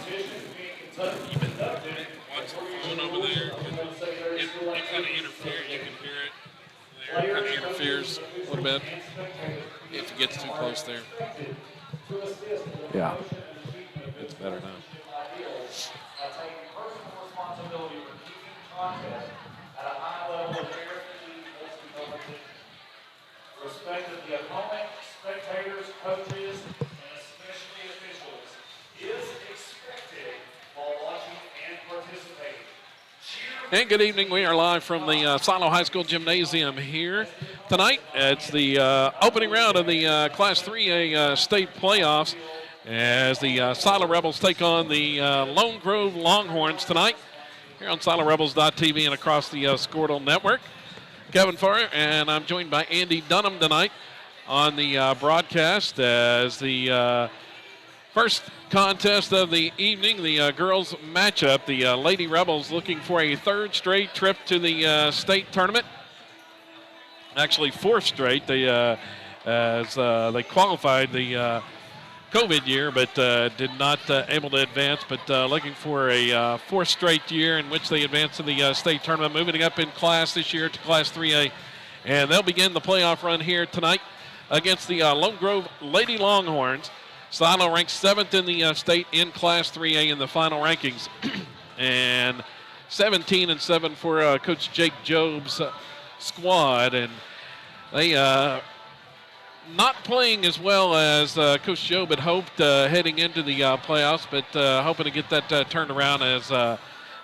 Even watch the phone over there. It kind of interferes. You can hear it there. Kind of interferes a little bit if it gets too close there. Yeah. It's better now. Respect of the opponent, spectators, coaches, and especially officials is expected while watching and participating. And good evening. We are live from the Silo High School Gymnasium here tonight. It's the opening round of the Class 3A state playoffs as the Silo Rebels take on the Lone Grove Longhorns tonight here on SiloRebels.tv and across the Squirtle Network. Kevin Farr, and I'm joined by Andy Dunham tonight on the broadcast as the first contest of the evening, the girls matchup. The Lady Rebels looking for a third straight trip to the state tournament. Actually, fourth straight. As they qualified the COVID year, but did not able to advance. But looking for a fourth straight year in which they advance to the state tournament, moving up in class this year to Class 3A. And they'll begin the playoff run here tonight against the Lone Grove Lady Longhorns. Silo ranks 7th in the state in Class 3A in the final rankings. And 17-7 for Coach Jake Job's squad. And they not playing as well as Coach Job had hoped heading into the playoffs, but hoping to get that turned around as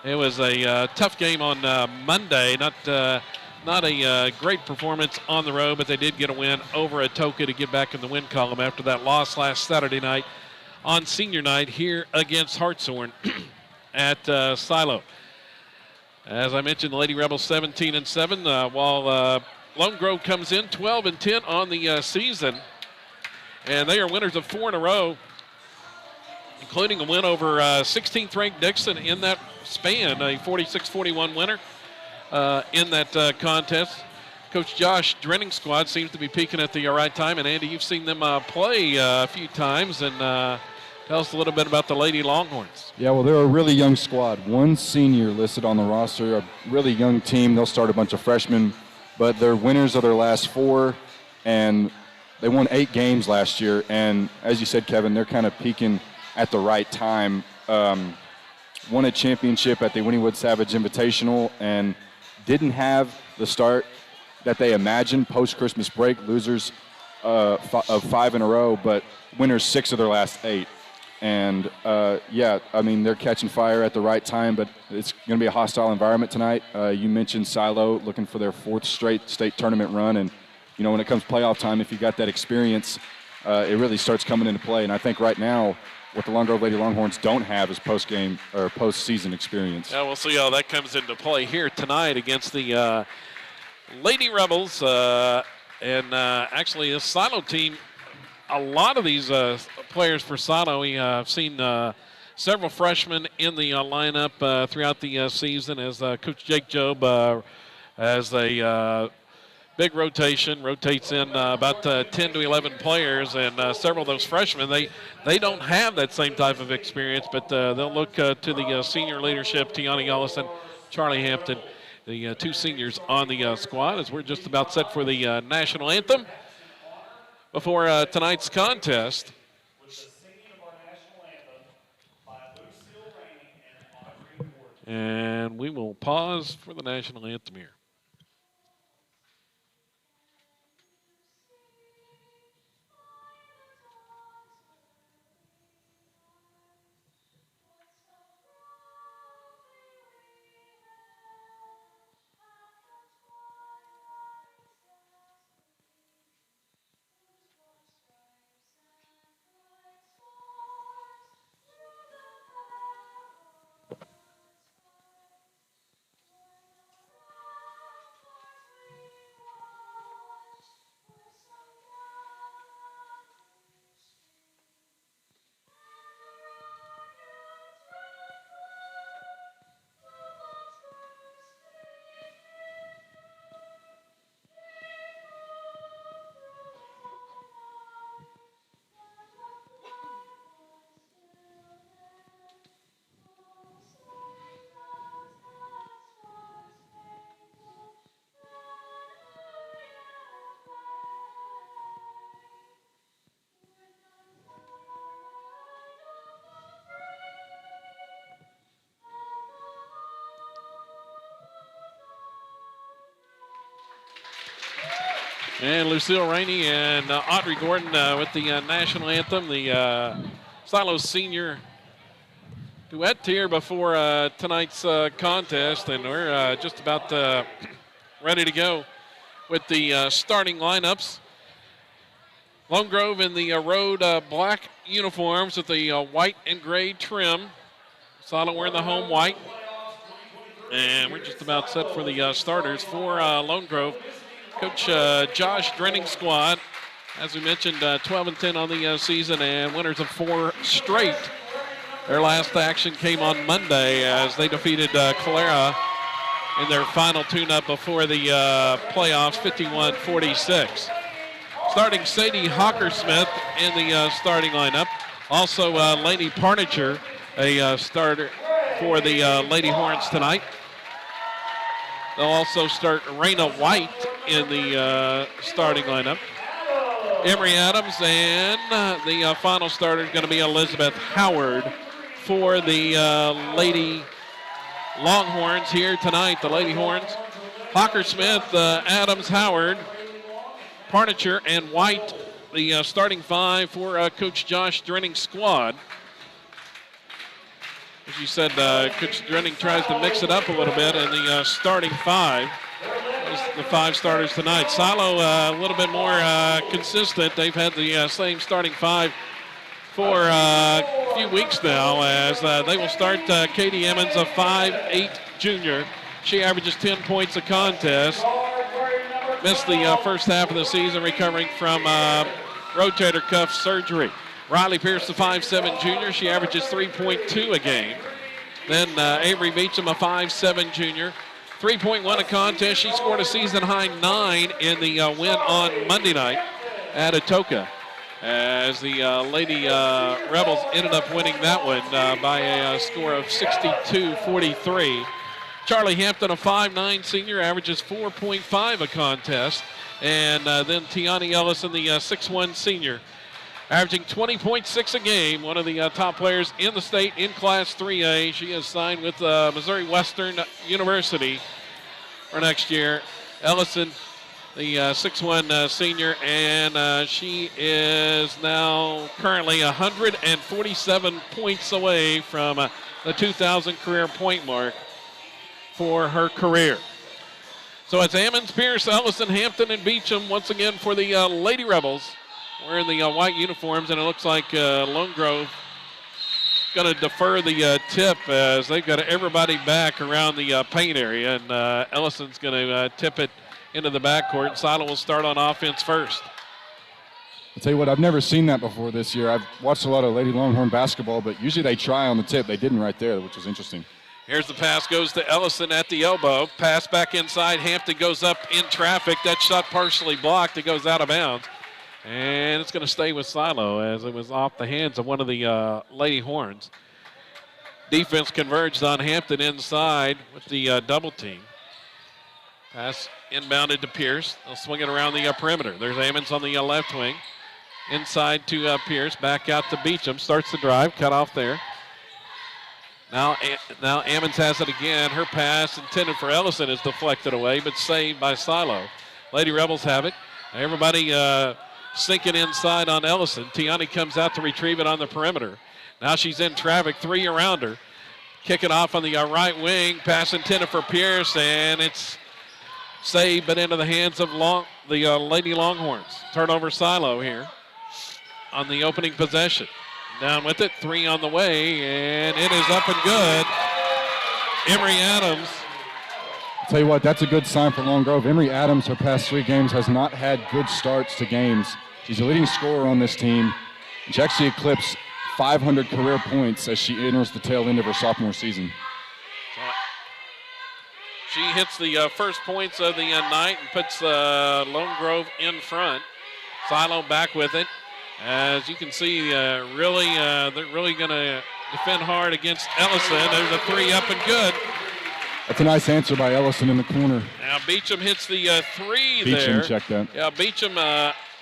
it was a tough game on Monday. Not a great performance on the road, but they did get a win over Atoka to get back in the win column after that loss last Saturday night on senior night here against Hartshorn at Silo. As I mentioned, the Lady Rebels 17-7, while Lone Grove comes in 12-10 on the season, and they are winners of 4 in a row, including a win over 16th-ranked Dixon in that span, a 46-41 winner in that contest. Coach Josh Drenning's squad seems to be peaking at the right time, and Andy, you've seen them play a few times, and tell us a little bit about the Lady Longhorns. Yeah, well, they're a really young squad. One senior listed on the roster, a really young team. They'll start a bunch of freshmen, but they're winners of their last 4, and they won 8 games last year. And as you said, Kevin, they're kind of peaking at the right time. Won a championship at the Winnie Wood Savage Invitational and didn't have the start that they imagined post-Christmas break, losers of 5 in a row, but winners 6 of their last 8. And, yeah, I mean, they're catching fire at the right time, but it's going to be a hostile environment tonight. You mentioned Silo looking for their 4th straight state tournament run. And, you know, when it comes playoff time, if you got that experience, it really starts coming into play. And I think right now what the Lone Grove Lady Longhorns don't have is post-game or post-season experience. Yeah, we'll see how that comes into play here tonight against the Lady Rebels. Actually, this Silo team, a lot of these players for Silo, we have seen several freshmen in the lineup throughout the season as Coach Jake Job has a big rotation, rotates in about 10 to 11 players, and several of those freshmen, they don't have that same type of experience, but they'll look to the senior leadership, Tiana Ellison, Charlie Hampton, the 2 seniors on the squad, as we're just about set for the national anthem. Before tonight's contest, and we will pause for the national anthem here. And Lucille Rainey and Audrey Gordon with the national anthem, the Silo Senior duet here before tonight's contest. And we're just about ready to go with the starting lineups. Lone Grove in the road black uniforms with the white and gray trim. Silo wearing the home white. And we're just about set for the starters for Lone Grove. Coach Josh Drenning's squad, as we mentioned, 12-10 on the season and winners of 4 straight. Their last action came on Monday as they defeated Calera in their final tune-up before the playoffs, 51-46. Starting Sadie Hockersmith in the starting lineup. Also, Lainey Parnicher, a starter for the Lady Horns tonight. They'll also start Raina White in the starting lineup. Emery Adams, and the final starter is going to be Elizabeth Howard for the Lady Longhorns here tonight, the Lady Horns. Hockersmith, Adams, Howard, Parnicher, and White, the starting 5 for Coach Josh Drenning's squad. As you said, Coach Drenning tries to mix it up a little bit in the starting 5. The 5 starters tonight. Silo a little bit more consistent. They've had the same starting 5 for a few weeks now as they will start Katie Emmons, a 5'8" junior. She averages 10 points a contest. Missed the first half of the season recovering from rotator cuff surgery. Riley Pierce, the 5'7" junior. She averages 3.2 a game. Then Avery Beecham, a 5'7" junior. 3.1 a contest. She scored a season-high 9 in the win on Monday night at Atoka, as the Lady Rebels ended up winning that one by a score of 62-43. Charlie Hampton, a 5'9" senior, averages 4.5 a contest. And then Tiani Ellison, the 6'1" senior, averaging 20.6 a game, one of the top players in the state in Class 3A. She is signed with Missouri Western University for next year. Ellison, the 6'1" senior, and she is now currently 147 points away from the 2,000 career point mark for her career. So it's Ammons, Pierce, Ellison, Hampton, and Beecham once again for the Lady Rebels, wearing the white uniforms, and it looks like Lone Grove going to defer the tip as they've got everybody back around the paint area, and Ellison's going to tip it into the backcourt. Silo will start on offense first. I'll tell you what, I've never seen that before this year. I've watched a lot of Lady Longhorn basketball, but usually they try on the tip. They didn't right there, which was interesting. Here's the pass, goes to Ellison at the elbow. Pass back inside. Hampton goes up in traffic. That shot partially blocked. It goes out of bounds. And it's going to stay with Silo as it was off the hands of one of the Lady Horns. Defense converged on Hampton inside with the double team. Pass inbounded to Pierce. They'll swing it around the perimeter. There's Ammons on the left wing. Inside to Pierce. Back out to Beecham. Starts the drive. Cut off there. Now Ammons has it again. Her pass intended for Ellison is deflected away, but saved by Silo. Lady Rebels have it. Everybody sinking inside on Ellison. Tiani comes out to retrieve it on the perimeter. Now she's in traffic, 3 around her. Kick it off on the right wing. Pass intended for Pierce, and it's saved, but into the hands of the Lady Longhorns. Turnover Silo here on the opening possession. Down with it, 3 on the way, and it is up and good. Emery Adams. I'll tell you what, that's a good sign for Lone Grove. Emery Adams, her past 3 games, has not had good starts to games. She's the leading scorer on this team. She actually eclipsed 500 career points as she enters the tail end of her sophomore season. She hits the first points of the night and puts Lone Grove in front. Silo back with it. As you can see, they're really going to defend hard against Ellison. There's a 3 up and good. That's a nice answer by Ellison in the corner. Now Beecham hits the 3 there. Beecham checked that. Yeah, Beecham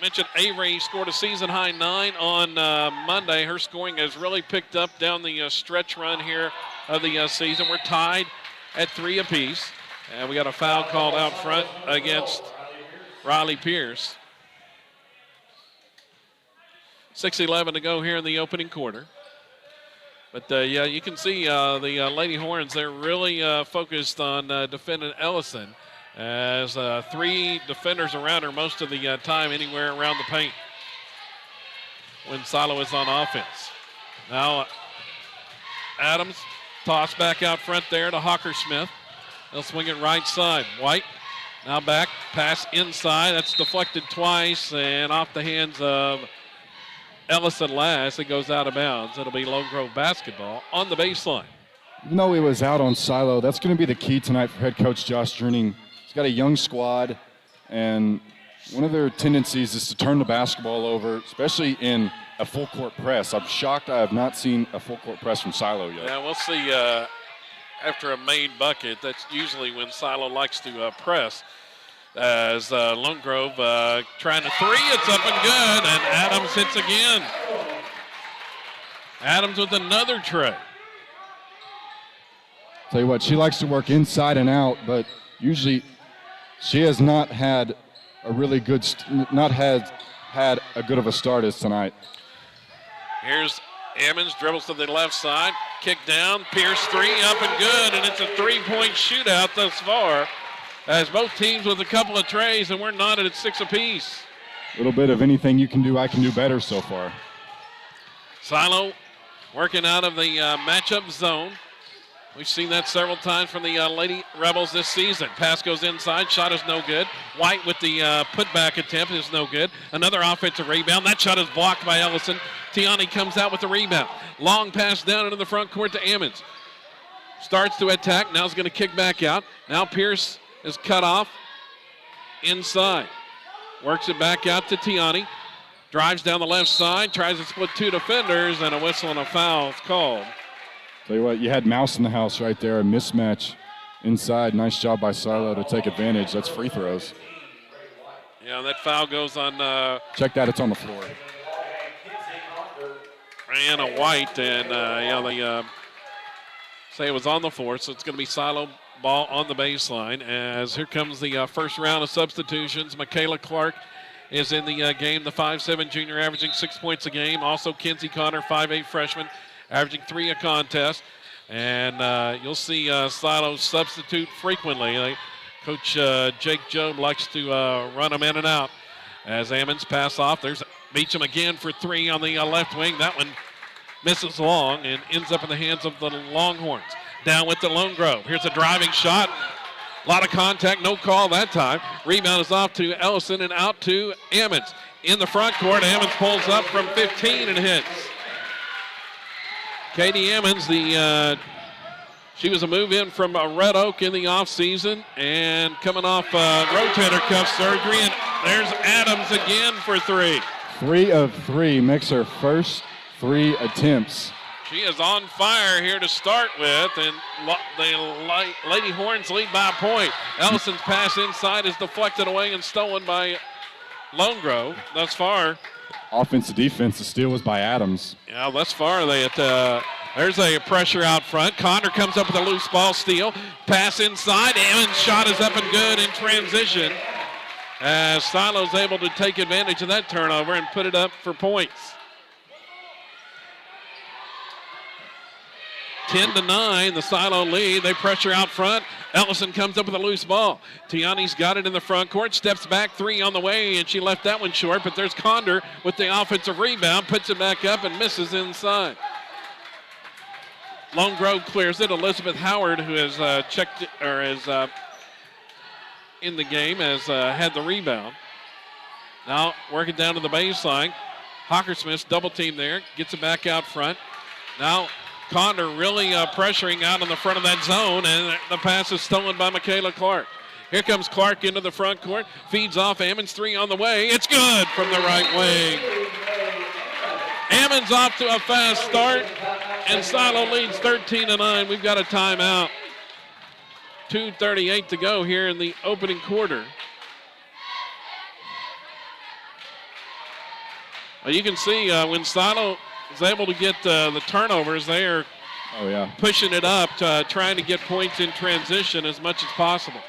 mentioned Avery scored a season-high 9 on Monday. Her scoring has really picked up down the stretch run here of the season. We're tied at 3 apiece. And we got a foul called out front against Riley Pierce. 6:11 to go here in the opening quarter. But, yeah, you can see the Lady Horns, they're really focused on defending Ellison, as 3 defenders around her most of the time anywhere around the paint when Silo is on offense. Now Adams toss back out front there to Hockersmith. They'll swing it right side. White now back, pass inside. That's deflected twice and off the hands of Ellison last. It goes out of bounds. It'll be Lone Grove basketball on the baseline. Even though he was out on Silo, that's going to be the key tonight for head coach Josh Druning. He's got a young squad, and one of their tendencies is to turn the basketball over, especially in a full court press. I'm shocked I have not seen a full court press from Silo yet. Yeah, we'll see after a made bucket. That's usually when Silo likes to press. As Lone Grove trying to three, it's up and good, and Adams hits again. Adams with another tray. Tell you what, she likes to work inside and out, but usually she has not had a really good, had a good of a start as tonight. Here's Ammons, dribbles to the left side, kick down, Pierce three, up and good, and it's a three-point shootout thus far, as both teams with a couple of trays, and we're knotted at 6 apiece. A little bit of anything you can do, I can do better so far. Silo working out of the matchup zone. We've seen that several times from the Lady Rebels this season. Pass goes inside, shot is no good. White with the putback attempt is no good. Another offensive rebound. That shot is blocked by Ellison. Tiani comes out with the rebound. Long pass down into the front court to Ammons. Starts to attack, now is going to kick back out. Now Pierce is cut off inside. Works it back out to Tiani. Drives down the left side, tries to split 2 defenders, and a whistle and a foul is called. Tell you what, you had Mouse in the house right there, a mismatch inside. Nice job by Silo to take advantage. That's free throws. Yeah, that foul goes on Check that, it's on the floor. Anna White, and they say it was on the floor, so it's going to be Silo ball on the baseline. As here comes the first round of substitutions. Michaela Clark is in the game, the 5'7" junior, averaging 6 points a game. Also Kinsey Connor, 5'8" freshman, averaging 3 a contest. And you'll see Silo substitute frequently. Coach Jake Jobe likes to run them in and out. As Ammons pass off, there's Beecham again for 3 on the left wing. That one misses long and ends up in the hands of the Longhorns. Down with the Lone Grove. Here's a driving shot. A lot of contact, no call that time. Rebound is off to Ellison and out to Ammons. In the front court, Ammons pulls up from 15 and hits. Katie Ammons, she was a move-in from Red Oak in the offseason and coming off rotator cuff surgery. And there's Adams again for 3. 3 of 3 makes her first 3 attempts. She is on fire here to start with, and the Lady Horns lead by a point. Ellison's pass inside is deflected away and stolen by Lone Grove. Thus far, offense to defense, the steal was by Adams. Yeah, thus far, there's a pressure out front. Connor comes up with a loose ball steal. Pass inside. Ammons' shot is up and good in transition. As Silo's able to take advantage of that turnover and put it up for points. 10-9, the Silo lead. They pressure out front. Ellison comes up with a loose ball. Tiani's got it in the front court, steps back, 3 on the way, and she left that one short, but there's Condor with the offensive rebound, puts it back up and misses inside. Lone Grove clears it. Elizabeth Howard, who has is in the game, has had the rebound. Now working down to the baseline. Hockersmith's double team there, gets it back out front. Now Condor really pressuring out in the front of that zone, and the pass is stolen by Michaela Clark. Here comes Clark into the front court, feeds off Ammons, 3 on the way. It's good from the right wing. Ammons off to a fast start, and Silo leads 13-9. We've got a timeout. 2:38 to go here in the opening quarter. Well, you can see when Silo is able to get the turnovers, they are pushing it up, trying to get points in transition as much as possible.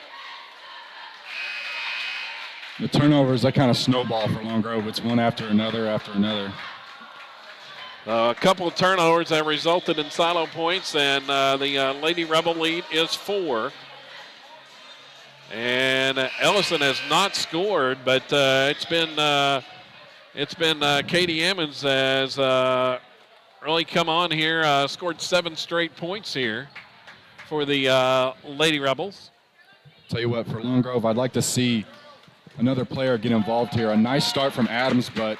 The turnovers, they kind of snowball for Lone Grove. It's one after another after another. A couple of turnovers that resulted in silo points, and the Lady Rebel lead is 4. And Ellison has not scored, but it's been Katie Emmons has really come on here, scored 7 straight points here for the Lady Rebels. Tell you what, for Lone Grove, I'd like to see another player get involved here. A nice start from Adams, but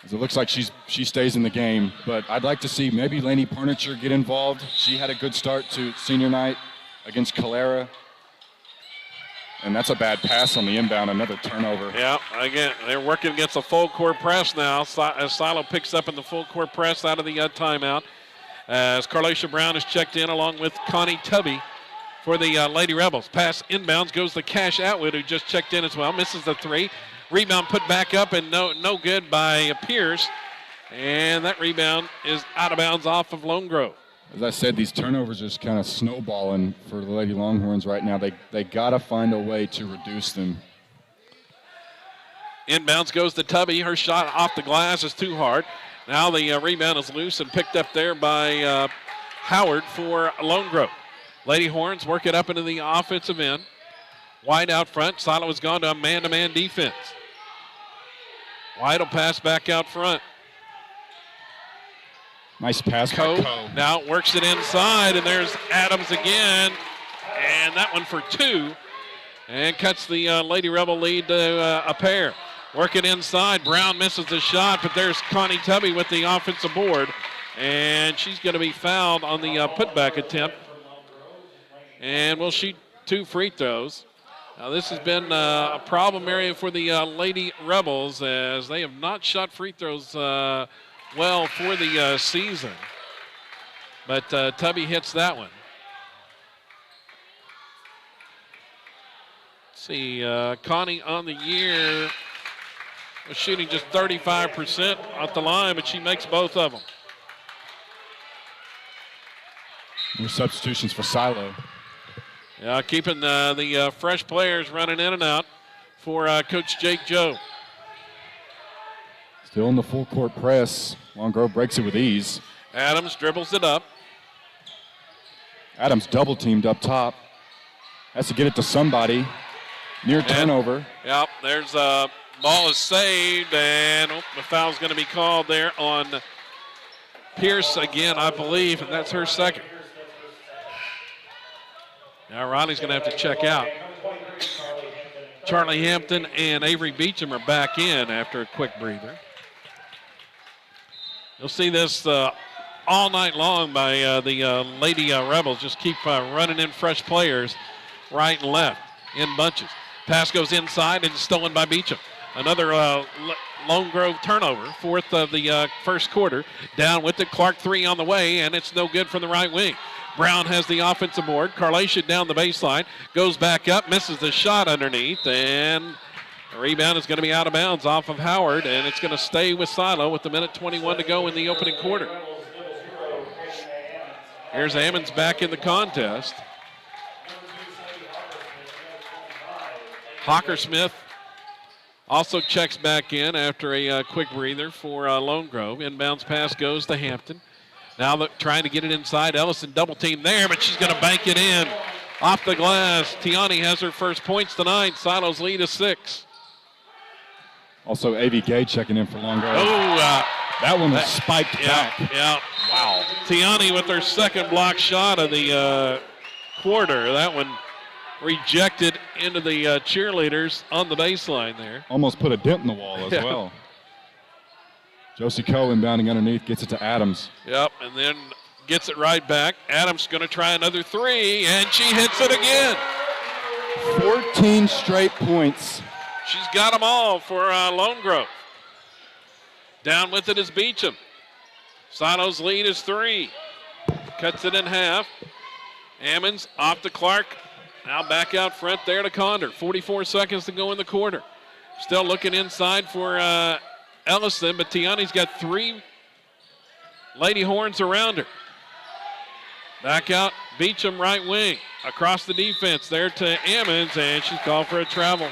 it looks like she stays in the game. But I'd like to see maybe Lainey Parnicher get involved. She had a good start to senior night against Calera. And that's a bad pass on the inbound, another turnover. Yeah, again, they're working against a full court press now as Silo picks up in the full court press out of the timeout. As Carlacia Brown is checked in along with Connie Tubby for the Lady Rebels. Pass inbounds goes to Cash Atwood, who just checked in as well. Misses the 3. Rebound put back up and no good by Pierce. And that rebound is out of bounds off of Lone Grove. As I said, these turnovers are just kind of snowballing for the Lady Longhorns right now. They got to find a way to reduce them. Inbounds goes to Tubby. Her shot off the glass is too hard. Now the rebound is loose and picked up there by Howard for Lone Grove. Lady Horns work it up into the offensive end. Wide out front. Silo has gone to a man-to-man defense. Wide will pass back out front. Nice pass by Coe. Now works it inside, and there's Adams again. And that one for 2. And cuts the Lady Rebel lead to a pair. Work it inside. Brown misses the shot, but there's Connie Tubby with the offensive board. And she's going to be fouled on the putback attempt. And we'll shoot 2 free throws. Now this has been a problem area for the Lady Rebels, as they have not shot free throws well for the season. But Tubby hits that one. Let's see, Connie on the year was shooting just 35% off the line, but she makes both of them. More substitutions for Silo. Yeah, keeping the fresh players running in and out for Coach Jake Joe. Still in the full court press. Lone Grove breaks it with ease. Adams dribbles it up. Adams double teamed up top. Has to get it to somebody. Near turnover. Yep, there's a ball is saved, and the foul's going to be called there on Pierce again, I believe, and that's her second. Now Ronnie's going to have to check out. Charlie Hampton and Avery Beecham are back in after a quick breather. You'll see this all night long by the Lady Rebels. Just keep running in fresh players right and left in bunches. Pass goes inside and stolen by Beecham. Another Lone Grove turnover, 4th of the first quarter. Down with it, Clark 3 on the way, and it's no good from the right wing. Brown has the offensive board. Carlacia down the baseline, goes back up, misses the shot underneath, and the rebound is going to be out of bounds off of Howard, and it's going to stay with Silo with the minute 21 to go in the opening quarter. Here's Ammons back in the contest. Hockersmith also checks back in after a quick breather for Lone Grove. Inbounds pass goes to Hampton. Now trying to get it inside. Ellison double team there, but she's going to bank it in. Off the glass. Tiani has her first points tonight. Silo's lead is 6. Also, A.V. Gay checking in for Lone Grove. Oh, that one was spiked back. Yeah. Wow. Tiani with her second block shot of the quarter. That one rejected into the cheerleaders on the baseline there. Almost put a dent in the wall as well. Josie Coe inbounding underneath, gets it to Adams. Yep, and then gets it right back. Adams going to try another 3, and she hits it again. 14 straight points. She's got them all for Lone Grove. Down with it is Beecham. Silo's lead is 3. Cuts it in half. Ammons off to Clark. Now back out front there to Condor. 44 seconds to go in the quarter. Still looking inside for Ellison, but Tiani's got 3 Lady Horns around her. Back out, Beecham right wing. Across the defense there to Ammons, and she's called for a travel.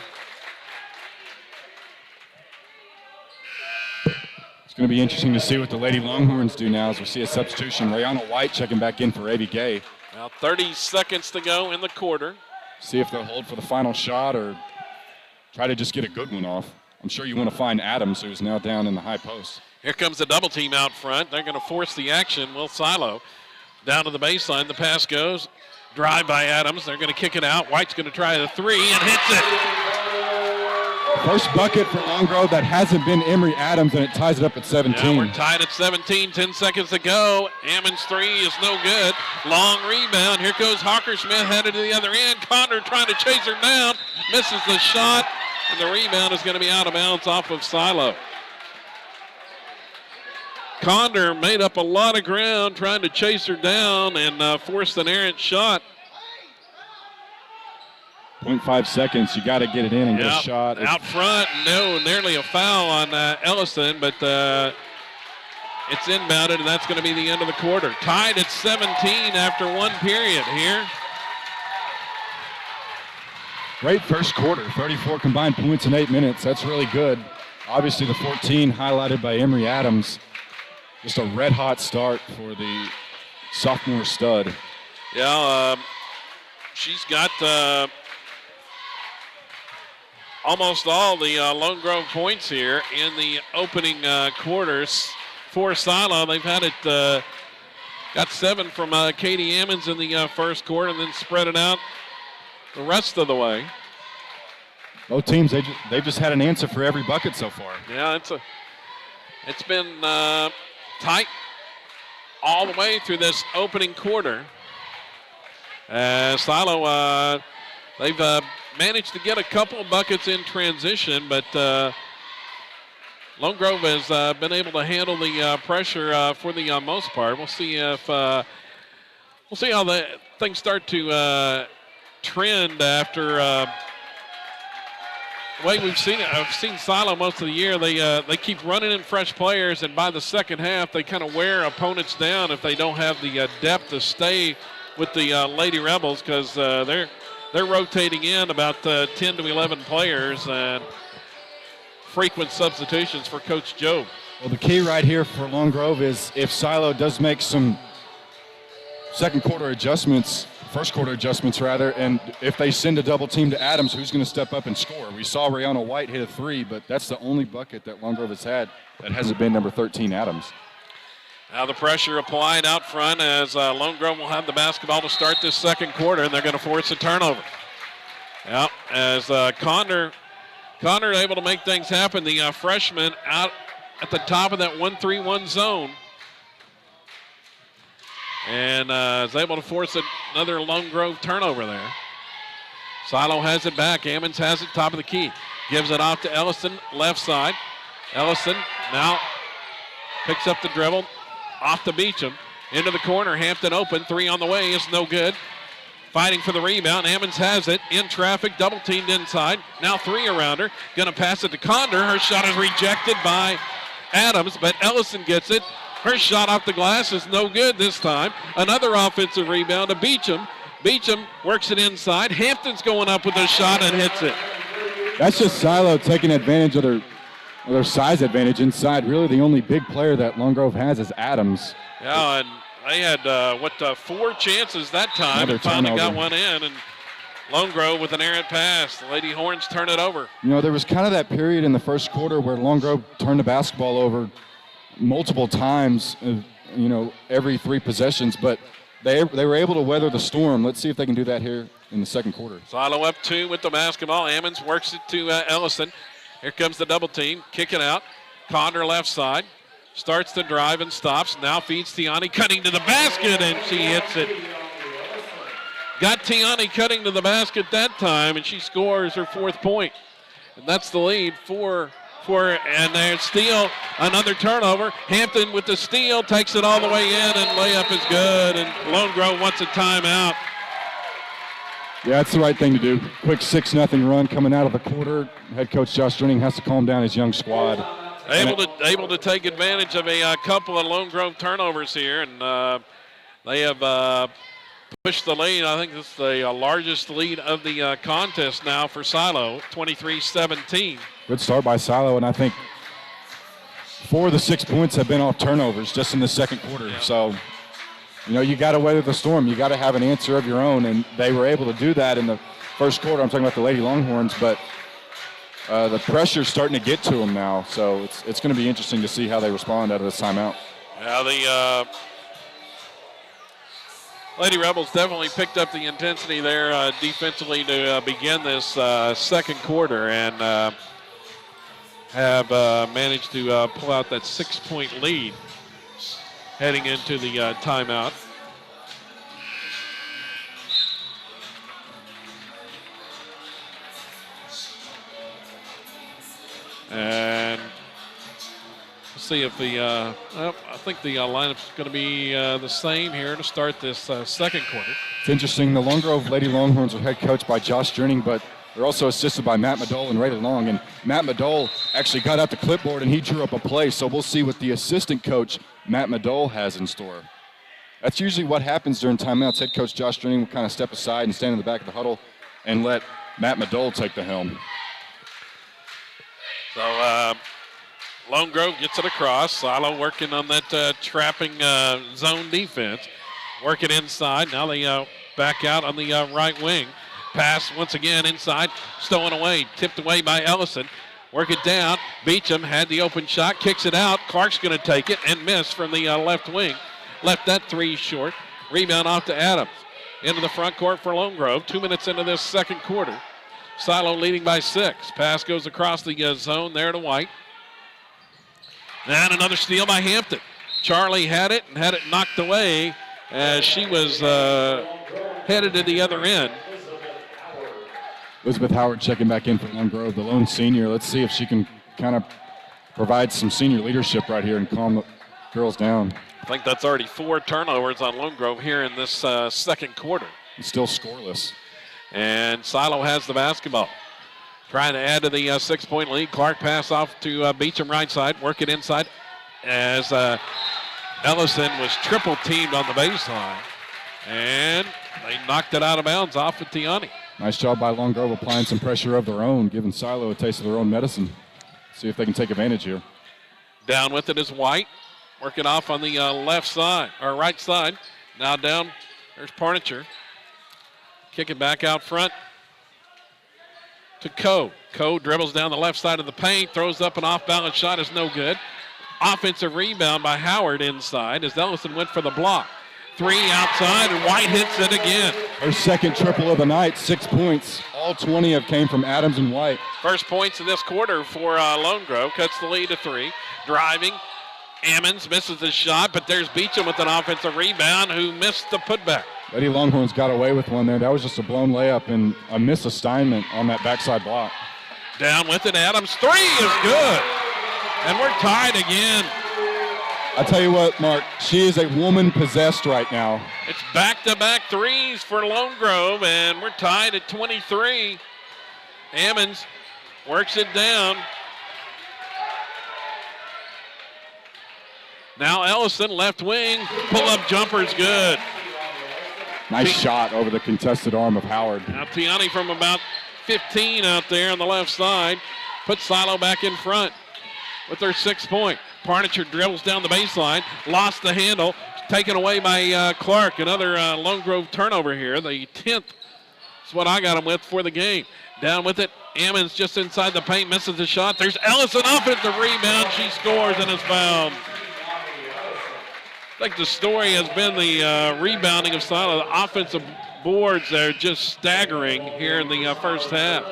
It's going to be interesting to see what the Lady Longhorns do now as we see a substitution. Rayana White checking back in for Abby Gay. Now 30 seconds to go in the quarter. See if they'll hold for the final shot or try to just get a good one off. I'm sure you want to find Adams, who's now down in the high post. Here comes the double team out front. They're going to force the action. Will Silo down to the baseline. The pass goes. Drive by Adams. They're going to kick it out. White's going to try the three and hits it. First bucket for Long Grove that hasn't been Emory Adams, and it ties it up at 17. Yeah, we're tied at 17. 10 seconds to go. Ammons three is no good. Long rebound. Here goes Hawker-Smith headed to the other end. Condor trying to chase her down. Misses the shot. And the rebound is going to be out of bounds off of Silo. Condor made up a lot of ground trying to chase her down and forced an errant shot. 0.5 seconds. You got to get it in and get a shot. Out front, no, nearly a foul on Ellison, but it's inbounded, and that's going to be the end of the quarter. Tied at 17 after one period here. Great first quarter. 34 combined points in 8 minutes. That's really good. Obviously, the 14 highlighted by Emory Adams. Just a red-hot start for the sophomore stud. Yeah, she's got almost all the Lone Grove points here in the opening quarters for Silo. They've had it, got 7 from Katie Ammons in the first quarter and then spread it out the rest of the way. Both teams, they've just had an answer for every bucket so far. Yeah, it's been tight all the way through this opening quarter. Silo, they've managed to get a couple of buckets in transition, but Lone Grove has been able to handle the pressure for the most part. We'll see if we'll see how the things start to trend after the way we've seen it. I've seen Silo most of the year. They keep running in fresh players, and by the second half, they kind of wear opponents down if they don't have the depth to stay with the Lady Rebels, because they're rotating in about 10 to 11 players and frequent substitutions for Coach Jobe. Well, the key right here for Lone Grove is if Silo does make some second quarter adjustments, first quarter adjustments rather, and if they send a double team to Adams, who's going to step up and score? We saw Rayana White hit a three, but that's the only bucket that Lone Grove has had that hasn't been number 13 Adams. Now the pressure applied out front as Lone Grove will have the basketball to start this second quarter, and they're going to force a turnover. Yeah, as Condor able to make things happen. The freshman out at the top of that 1-3-1 zone. And is able to force another Lone Grove turnover there. Silo has it back. Ammons has it, top of the key. Gives it off to Ellison, left side. Ellison now picks up the dribble. Off to Beecham. Into the corner. Hampton open. Three on the way is no good. Fighting for the rebound. Ammons has it. In traffic. Double teamed inside. Now three around her. Going to pass it to Condor. Her shot is rejected by Adams, but Ellison gets it. Her shot off the glass is no good this time. Another offensive rebound to Beecham. Beecham works it inside. Hampton's going up with a shot and hits it. That's just Silo taking advantage of their size advantage inside. Really the only big player that Lone Grove has is Adams. Yeah, and they had, 4 chances that time. Another And finally turnover. got one in. And Lone Grove with an errant pass. The Lady Horns turn it over. You know, there was kind of that period in the first quarter where Lone Grove turned the basketball over multiple times, every 3 possessions, but they were able to weather the storm. Let's see if they can do that here in the second quarter. Silo up 2 with the basketball. Ammons works it to Ellison. Here comes the double team. Kick it out. Condor left side. Starts to drive and stops. Now feeds Tiani, cutting to the basket, and she hits it. Got Tiani cutting to the basket that time, and she scores her 4th point. And that's the lead for and there's steal, another turnover. Hampton with the steal, takes it all the way in, and layup is good, and Lone Grove wants a timeout. Yeah, that's the right thing to do. Quick 6-0 run coming out of the quarter. Head coach Josh Drenning has to calm down his young squad. Able to take advantage of a couple of Lone Grove turnovers here, and they have pushed the lead. I think this is the largest lead of the contest now for Silo, 23-17. Good start by Silo, and I think 4 of the 6 points have been off turnovers just in the second quarter. Yeah. So, you got to weather the storm. You got to have an answer of your own, and they were able to do that in the first quarter. I'm talking about the Lady Longhorns, but the pressure's starting to get to them now. So it's going to be interesting to see how they respond out of this timeout. Now the Lady Rebels definitely picked up the intensity there defensively to begin this second quarter and have managed to pull out that 6-point lead heading into the timeout. And let's see if the, I think the lineup's going to be the same here to start this second quarter. It's interesting. The Lone Grove Lady Longhorns are head coached by Josh Jerning, but they're also assisted by Matt Madole and Rayla Long. And Matt Madole actually got out the clipboard and he drew up a play. So we'll see what the assistant coach, Matt Madole, has in store. That's usually what happens during timeouts. Head coach Josh Jerning will kind of step aside and stand in the back of the huddle and let Matt Madole take the helm. So Lone Grove gets it across. Silo working on that trapping zone defense. Working inside. Now they back out on the right wing. Pass once again inside. Stolen away. Tipped away by Ellison. Work it down. Beecham had the open shot. Kicks it out. Clark's going to take it and miss from the left wing. Left that three short. Rebound off to Adams. Into the front court for Lone Grove. 2 minutes into this second quarter. Silo leading by 6. Pass goes across the zone there to White. And another steal by Hampton. Charlie had it and had it knocked away as she was headed to the other end. Elizabeth Howard checking back in for Lone Grove, the lone senior. Let's see if she can kind of provide some senior leadership right here and calm the girls down. I think that's already 4 turnovers on Lone Grove here in this second quarter. It's still scoreless. And Silo has the basketball. Trying to add to the 6-point lead. Clark pass off to Beecham right side. Work it inside as Ellison was triple teamed on the baseline. And they knocked it out of bounds off of Tiani. Nice job by Lone Grove applying some pressure of their own, giving Silo a taste of their own medicine. See if they can take advantage here. Down with it is White. Working off on the left side, or right side. Now down, there's Parnicher. Kick it back out front to Coe. Coe dribbles down the left side of the paint, throws up an off-balance shot, is no good. Offensive rebound by Howard inside as Ellison went for the block. 3 outside, and White hits it again. Her second triple of the night, 6 points. All 20 have came from Adams and White. First points of this quarter for Lone Grove. Cuts the lead to 3. Driving. Ammons misses the shot, but there's Beecham with an offensive rebound who missed the putback. Lady Longhorns got away with one there. That was just a blown layup and a misassignment on that backside block. Down with it, Adams. 3 is good. And we're tied again. I tell you what, Mark, she is a woman possessed right now. It's back-to-back threes for Lone Grove, and we're tied at 23. Ammons works it down. Now Ellison, left wing, pull-up jumper's good. Nice shot over the contested arm of Howard. Now Tiani from about 15 out there on the left side. Puts Silo back in front with their 6-point. Parnicher dribbles down the baseline, lost the handle, taken away by Clark. Another Lone Grove turnover here. The 10th is what I got him with for the game. Down with it, Ammons just inside the paint, misses the shot. There's Ellison up at the rebound. She scores and is fouled. I think the story has been the rebounding of Silo. The offensive boards are just staggering here in the first half.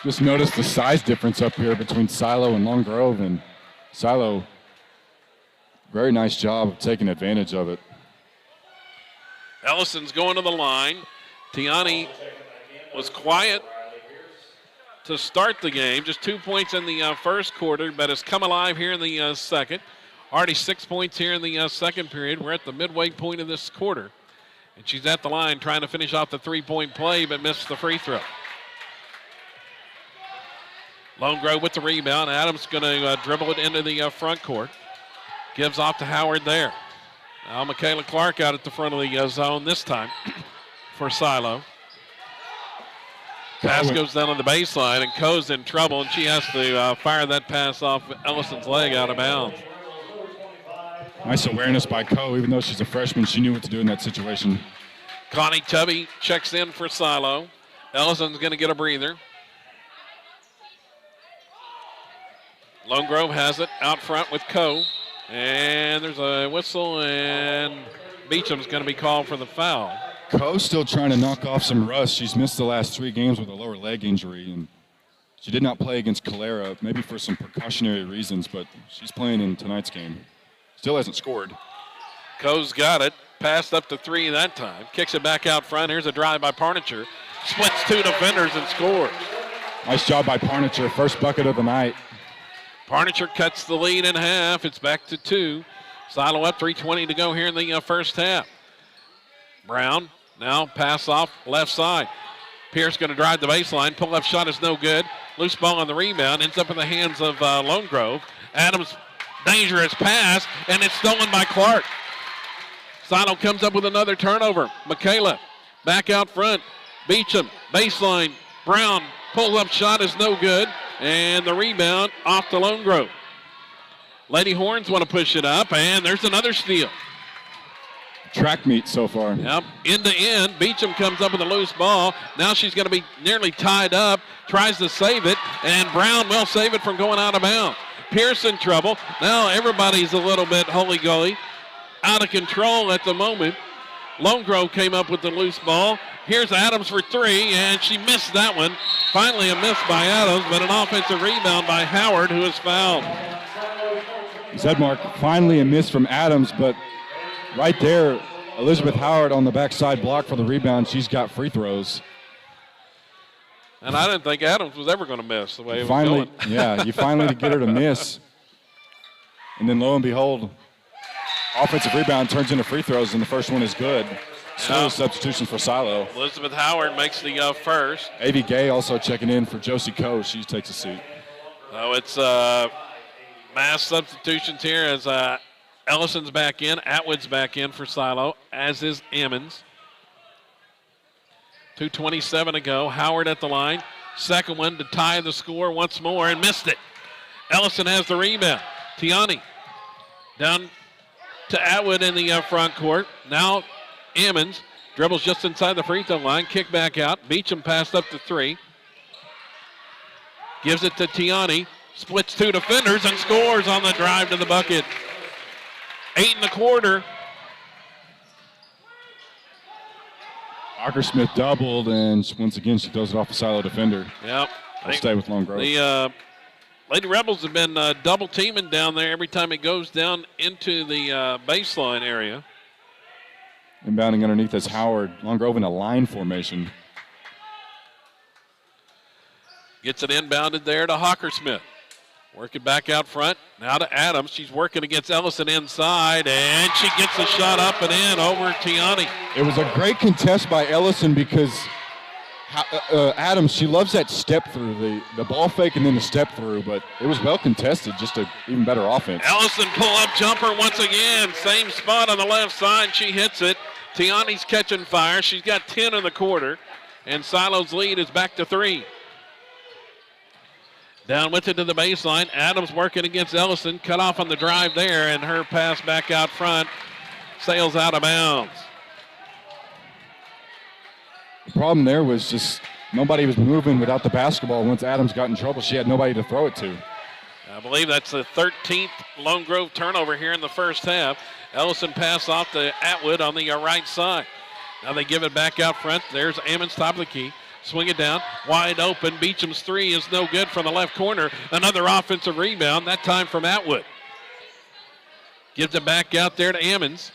Just notice the size difference up here between Silo and Lone Grove, and Silo, very nice job of taking advantage of it. Ellison's going to the line. Tiani was quiet to start the game. Just 2 points in the first quarter, but has come alive here in the second. Already 6 points here in the second period. We're at the midway point of this quarter. And she's at the line trying to finish off the 3-point play, but missed the free throw. Lone Grove with the rebound. Adams going to dribble it into the front court. Gives off to Howard there. Now Michaela Clark out at the front of the zone this time for Silo. Pass goes down on the baseline, and Coe's in trouble, and she has to fire that pass off Ellison's leg out of bounds. Nice awareness by Coe. Even though she's a freshman, she knew what to do in that situation. Connie Tubby checks in for Silo. Ellison's going to get a breather. Lone Grove has it out front with Coe. And there's a whistle, and Beecham's going to be called for the foul. Coe's still trying to knock off some rust. She's missed the last 3 games with a lower leg injury, and she did not play against Calera, maybe for some precautionary reasons, but she's playing in tonight's game. Still hasn't scored. Coe's got it. Passed up to 3 that time. Kicks it back out front. Here's a drive by Parnicher. Splits 2 defenders and scores. Nice job by Parnicher. First bucket of the night. Parnicher cuts the lead in half. It's back to 2. Silo up, 3:20 to go here in the first half. Brown now pass off left side. Pierce going to drive the baseline. Pull-up shot is no good. Loose ball on the rebound. Ends up in the hands of Lone Grove. Adams, dangerous pass, and it's stolen by Clark. Silo comes up with another turnover. Michaela back out front. Beecham, baseline. Brown, pull-up shot is no good. And the rebound off to Lone Grove. Lady Horns want to push it up, and there's another steal. Track meet so far. Yep, end to end. Beecham comes up with a loose ball. Now she's going to be nearly tied up. Tries to save it, and Brown will save it from going out of bounds. Pierce in trouble. Now everybody's a little bit holy-goly. Out of control at the moment. Lone Grove came up with the loose ball. Here's Adams for 3, and she missed that one. Finally a miss by Adams, but an offensive rebound by Howard, who is fouled. Zedmark, finally a miss from Adams, but right there, Elizabeth Howard on the backside block for the rebound. She's got free throws. And I didn't think Adams was ever going to miss the way it was Finally, going. yeah, you finally get her to miss. And then lo and behold, offensive rebound turns into free throws, and the first one is good. Still substitutions for Silo. Elizabeth Howard makes the first. A.V. Gay also checking in for Josie Coe. She takes a seat. So it's mass substitutions here as Ellison's back in. Atwood's back in for Silo, as is Emmons. 2:27 to go. Howard at the line. Second one to tie the score once more, and missed it. Ellison has the rebound. Tiani down to Atwood in the front court. Now Emmons dribbles just inside the free throw line. Kick back out. Beecham passed up to 3. Gives it to Tiani. Splits 2 defenders and scores on the drive to the bucket. 8 1/4. Smith doubled, and once again she throws it off a Silo defender. Yep. I'll stay with Lone Grove. The Lady Rebels have been double teaming down there every time it goes down into the baseline area. Inbounding underneath is Howard. Lone Grove in a line formation. Gets it inbounded there to Hockersmith. Working back out front. Now to Adams. She's working against Ellison inside, and she gets a shot up and in over Tiani. It was a great contest by Ellison because Adams, she loves that step through, the ball fake and then the step through, but it was well contested, just an even better offense. Ellison pull-up jumper once again. Same spot on the left side. She hits it. Tiani's catching fire. She's got 10 in the quarter, and Silo's lead is back to 3. Down with it to the baseline. Adams working against Ellison. Cut off on the drive there, and her pass back out front sails out of bounds. The problem there was just nobody was moving without the basketball. Once Adams got in trouble, she had nobody to throw it to. I believe that's the 13th Lone Grove turnover here in the first half. Ellison pass off to Atwood on the right side. Now they give it back out front. There's Ammons top of the key. Swing it down, wide open. Beecham's 3 is no good from the left corner. Another offensive rebound, that time from Atwood. Gives it back out there to Ammons.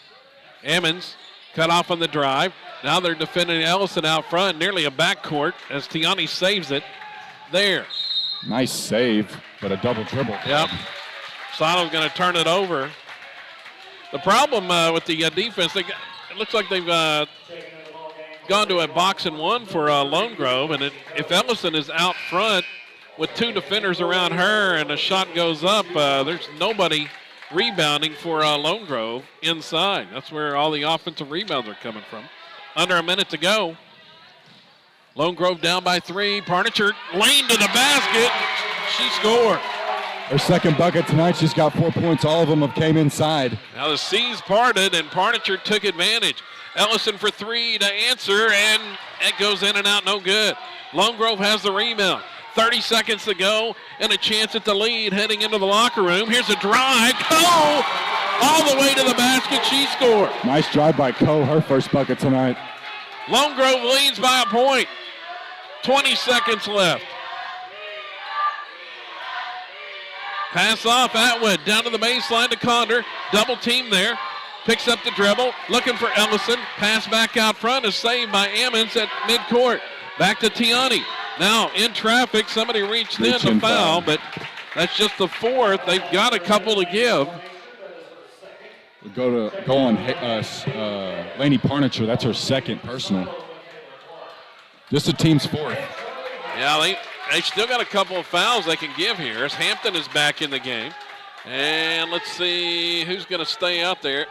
Ammons cut off on the drive. Now they're defending Ellison out front, nearly a backcourt as Tiani saves it there. Nice save, but a double dribble. Yep. Silo's going to turn it over. The problem with the defense, it looks like they've gone to a box and one for Lone Grove, and if Ellison is out front with 2 defenders around her and a shot goes up, there's nobody rebounding for Lone Grove inside. That's where all the offensive rebounds are coming from. Under a minute to go. Lone Grove down by 3. Parnicher lane to the basket. She scored. Her second bucket tonight. She's got 4 points. All of them have came inside. Now the seas parted, and Parnicher took advantage. Ellison for 3 to answer, and it goes in and out, no good. Lone Grove has the rebound. 30 seconds to go, and a chance at the lead heading into the locker room. Here's a drive. Coe all the way to the basket. She scored. Nice drive by Coe, her first bucket tonight. Lone Grove leads by a point. 20 seconds left. Pass off Atwood down to the baseline to Conder. Double team there. Picks up the dribble. Looking for Ellison. Pass back out front is saved by Ammons at midcourt. Back to Tiani. Now in traffic. Somebody reached in to foul, but that's just the fourth. They've got a couple to give. We go on Lainey Parnicher. That's her second personal. Just the team's fourth. Yeah, they still got a couple of fouls they can give here as Hampton is back in the game. And let's see who's going to stay out there.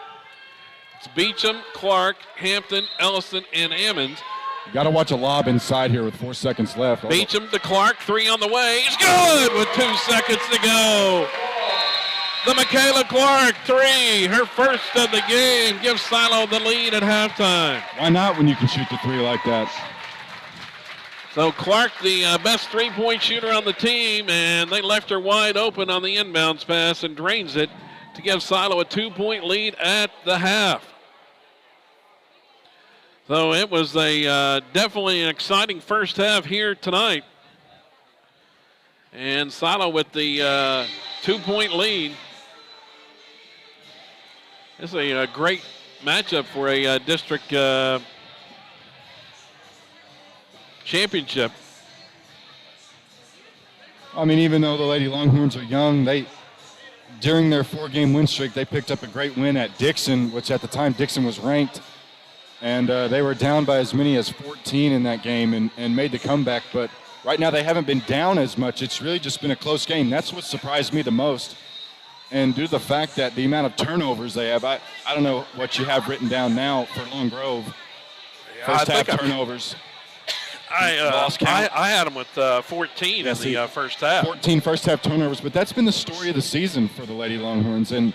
It's Beecham, Clark, Hampton, Ellison, and Ammons. You got to watch a lob inside here with 4 seconds left. Beecham to Clark, 3 on the way. He's good with 2 seconds to go. The Michaela Clark 3, her first of the game, gives Silo the lead at halftime. Why not when you can shoot the 3 like that? So Clark, the best three-point shooter on the team, and they left her wide open on the inbounds pass and drains it to give Silo a 2-point lead at the half. So it was a definitely an exciting first half here tonight. And Silo with the 2-point lead. It's a great matchup for a district championship. I mean, even though the Lady Longhorns are young, during their 4-game win streak, they picked up a great win at Dixon, which at the time Dixon was ranked. And they were down by as many as 14 in that game and made the comeback. But right now they haven't been down as much. It's really just been a close game. That's what surprised me the most. And due to the fact that the amount of turnovers they have, I don't know what you have written down now for Lone Grove. First half turnovers. I had them with 14 in the first half. 14 first half turnovers, but that's been the story of the season for the Lady Longhorns. And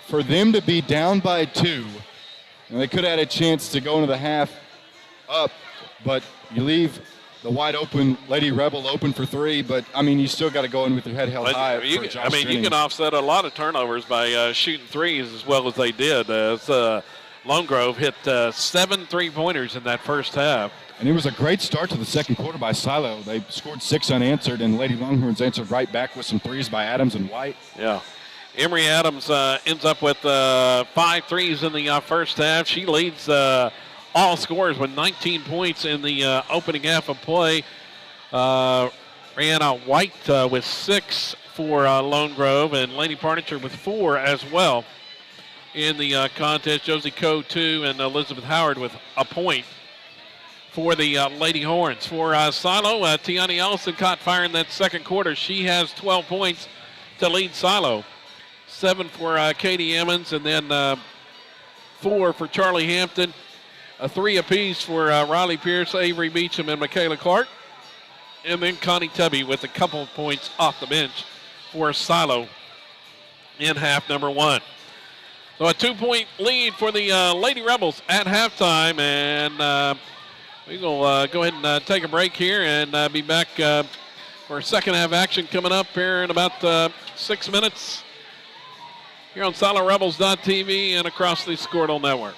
for them to be down by 2, and they could have had a chance to go into the half up, but you leave the wide open Lady Rebel open for 3. But, I mean, you still got to go in with your head held high. You can offset a lot of turnovers by shooting threes as well as they did. As Lone Grove hit 7 3-pointers in that first half. And it was a great start to the second quarter by Silo. They scored 6 unanswered, and Lady Longhorns answered right back with some threes by Adams and White. Yeah. Emery Adams ends up with 5 threes in the first half. She leads all scorers with 19 points in the opening half of play. Brianna White with 6 for Lone Grove, and Lady Parnicher with 4 as well in the contest. Josie Coe 2 and Elizabeth Howard with a point for the Lady Horns. For Silo, Tiani Ellison caught fire in that second quarter. She has 12 points to lead Silo. 7 for Katie Emmons, and then 4 for Charlie Hampton. 3 apiece for Riley Pierce, Avery Beecham, and Michaela Clark. And then Connie Tubby with a couple of points off the bench for Silo in half number 1. So a 2-point lead for the Lady Rebels at halftime, and we will go ahead and take a break here and be back for second half action coming up here in about 6 minutes here on SiloRebels.tv and across the Squirtle Network.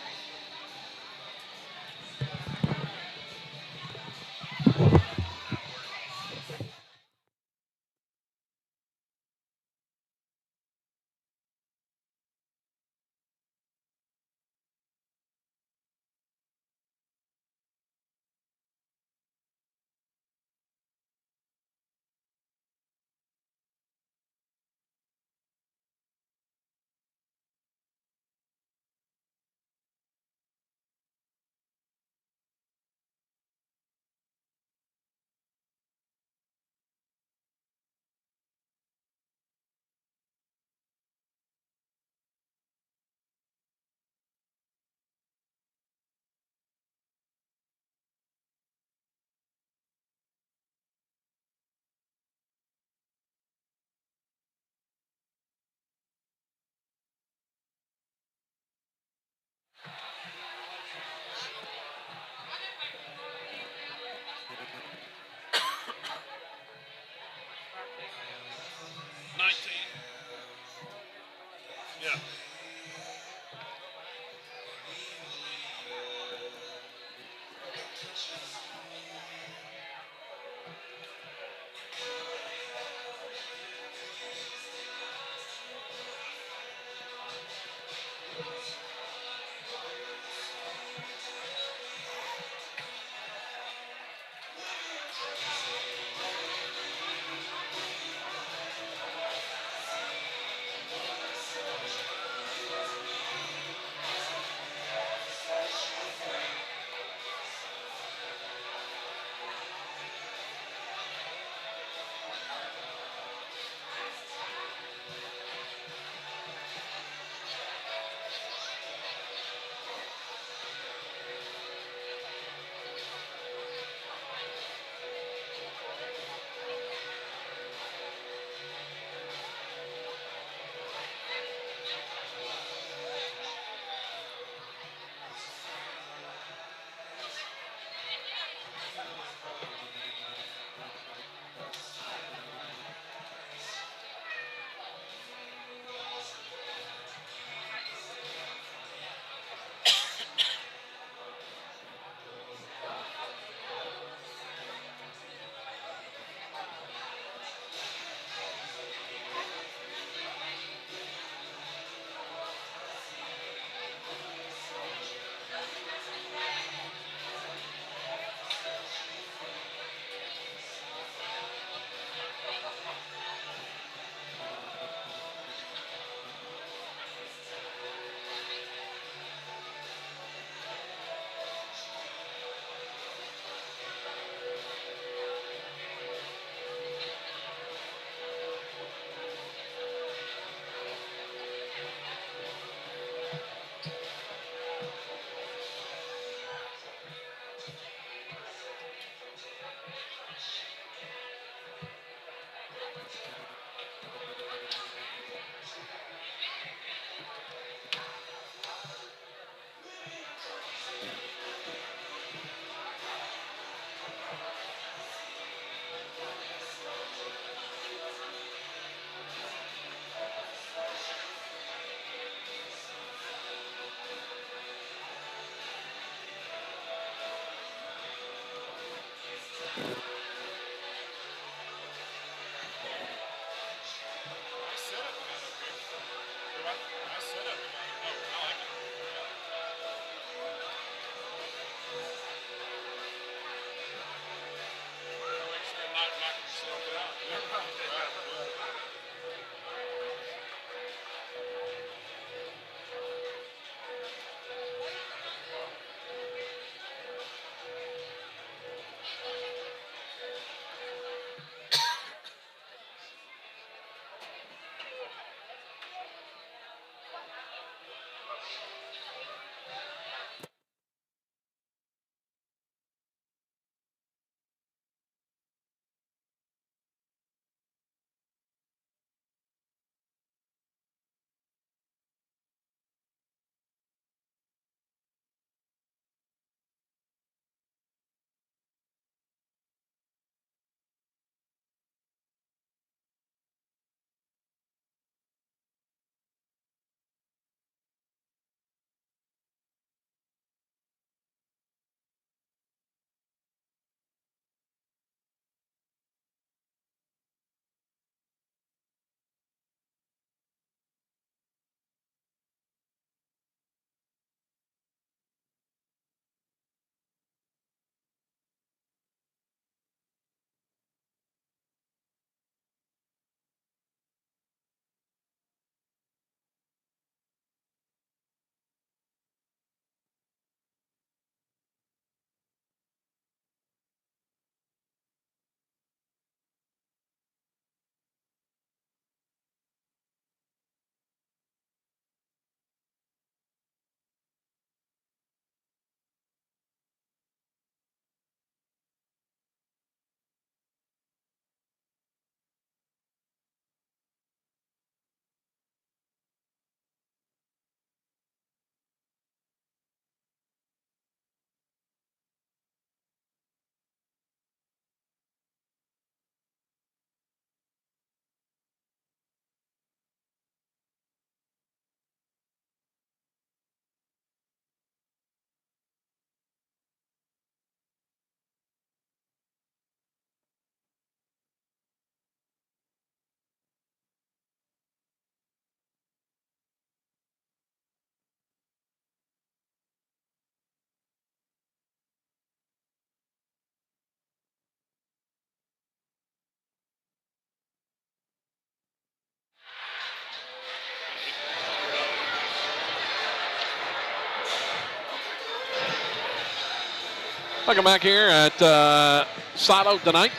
Welcome back here at Silo tonight.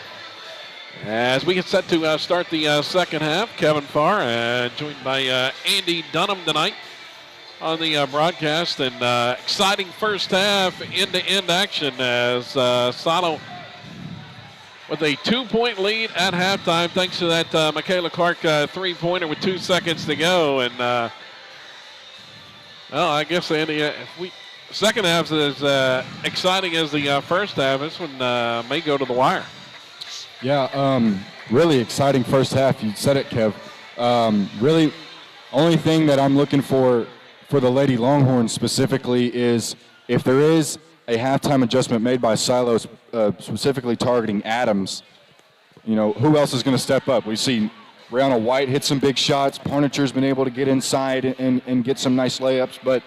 As we get set to start the second half, Kevin Farr joined by Andy Dunham tonight on the broadcast. And exciting first half end-to-end action as Silo with a 2-point lead at halftime thanks to that Michaela Clark three-pointer with 2 seconds to go. And, well, I guess, Andy, second half is as exciting as the first half. This one may go to the wire. Yeah, really exciting first half. You said it, Kev. Really, only thing that I'm looking for the Lady Longhorns specifically is if there is a halftime adjustment made by Silos specifically targeting Adams, you know, who else is going to step up? We've seen Brianna White hit some big shots. Parnicher's been able to get inside and get some nice layups, but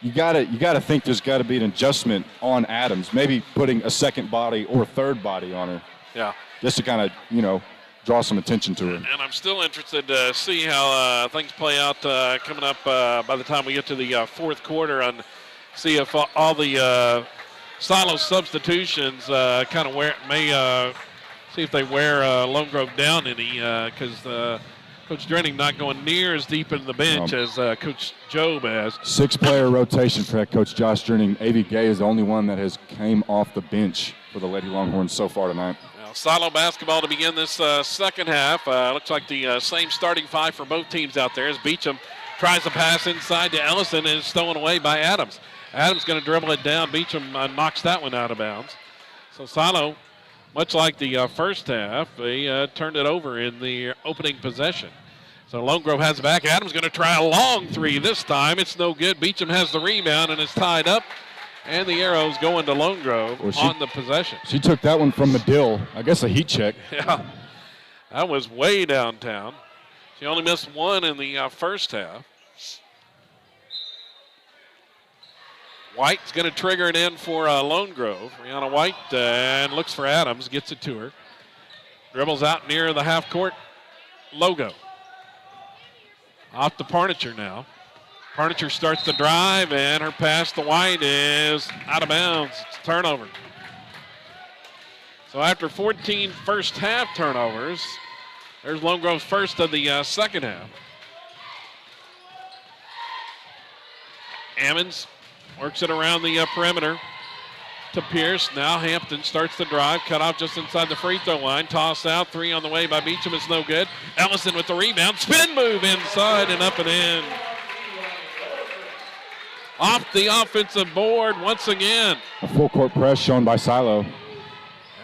you gotta think there's got to be an adjustment on Adams, maybe putting a second body or third body on her. Yeah. Just to kind of, you know, draw some attention to her. And I'm still interested to see how things play out coming up by the time we get to the fourth quarter and see if all the Silo substitutions kind of see if they wear Lone Grove down any because Coach Drenning not going near as deep into the bench as Coach Job has. 6-player rotation for that Coach Josh Drenning. A.V. Gay is the only one that has came off the bench for the Lady Longhorns so far tonight. Silo basketball to begin this second half. Looks like the same starting five for both teams out there as Beecham tries to pass inside to Ellison and is stolen away by Adams. Adams going to dribble it down. Beecham knocks that one out of bounds. So Silo, much like the first half, they turned it over in the opening possession. So Lone Grove has it back. Adams going to try a long three this time. It's no good. Beecham has the rebound and is tied up. And the arrow's going to Lone Grove on the possession. She took that one from Medill. I guess a heat check. Yeah, that was way downtown. She only missed one in the first half. White's going to trigger it in for Lone Grove. Brianna White and looks for Adams, gets it to her. Dribbles out near the half-court logo. Off to Parnicher now. Parnicher starts the drive, and her pass to White is out of bounds. It's a turnover. So after 14 first half turnovers, there's Lone Grove's first of the second half. Ammons works it around the perimeter to Pierce. Now Hampton starts the drive, cut off just inside the free throw line. Toss out, three on the way by Beecham. It's no good. Ellison with the rebound. Spin move inside and up and in. Off the offensive board once again. A full court press shown by Silo.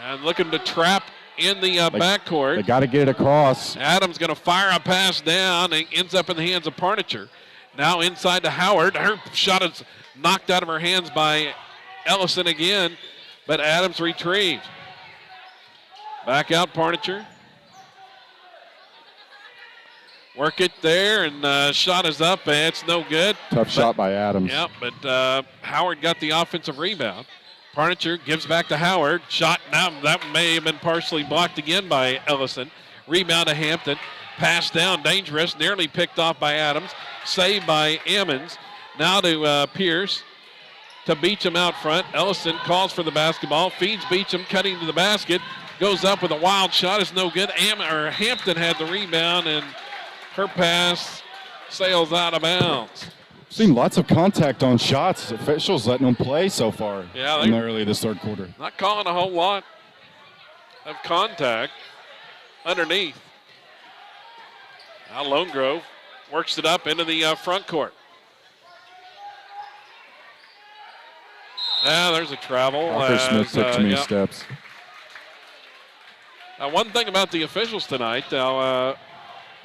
And looking to trap in the backcourt. They got to get it across. Adams going to fire a pass down and ends up in the hands of Parnicher. Now inside to Howard. Her shot is knocked out of her hands by Ellison again, but Adams retrieves. Back out Parnicher. Work it there, and shot is up, and it's no good. Tough shot by Adams. Yeah, but Howard got the offensive rebound. Parnicher gives back to Howard. Shot, now that may have been partially blocked again by Ellison. Rebound to Hampton. Pass down, dangerous, nearly picked off by Adams. Saved by Ammons. Now to Pierce. To Beecham out front. Ellison calls for the basketball. Feeds Beecham, cutting to the basket. Goes up with a wild shot. It's no good. Hampton had the rebound, and her pass sails out of bounds. Seen lots of contact on shots. Officials letting them play so far in the early this third quarter. Not calling a whole lot of contact underneath. Now Lone Grove works it up into the front court. Now there's a travel. Walker Smith took too many steps. Now one thing about the officials tonight, a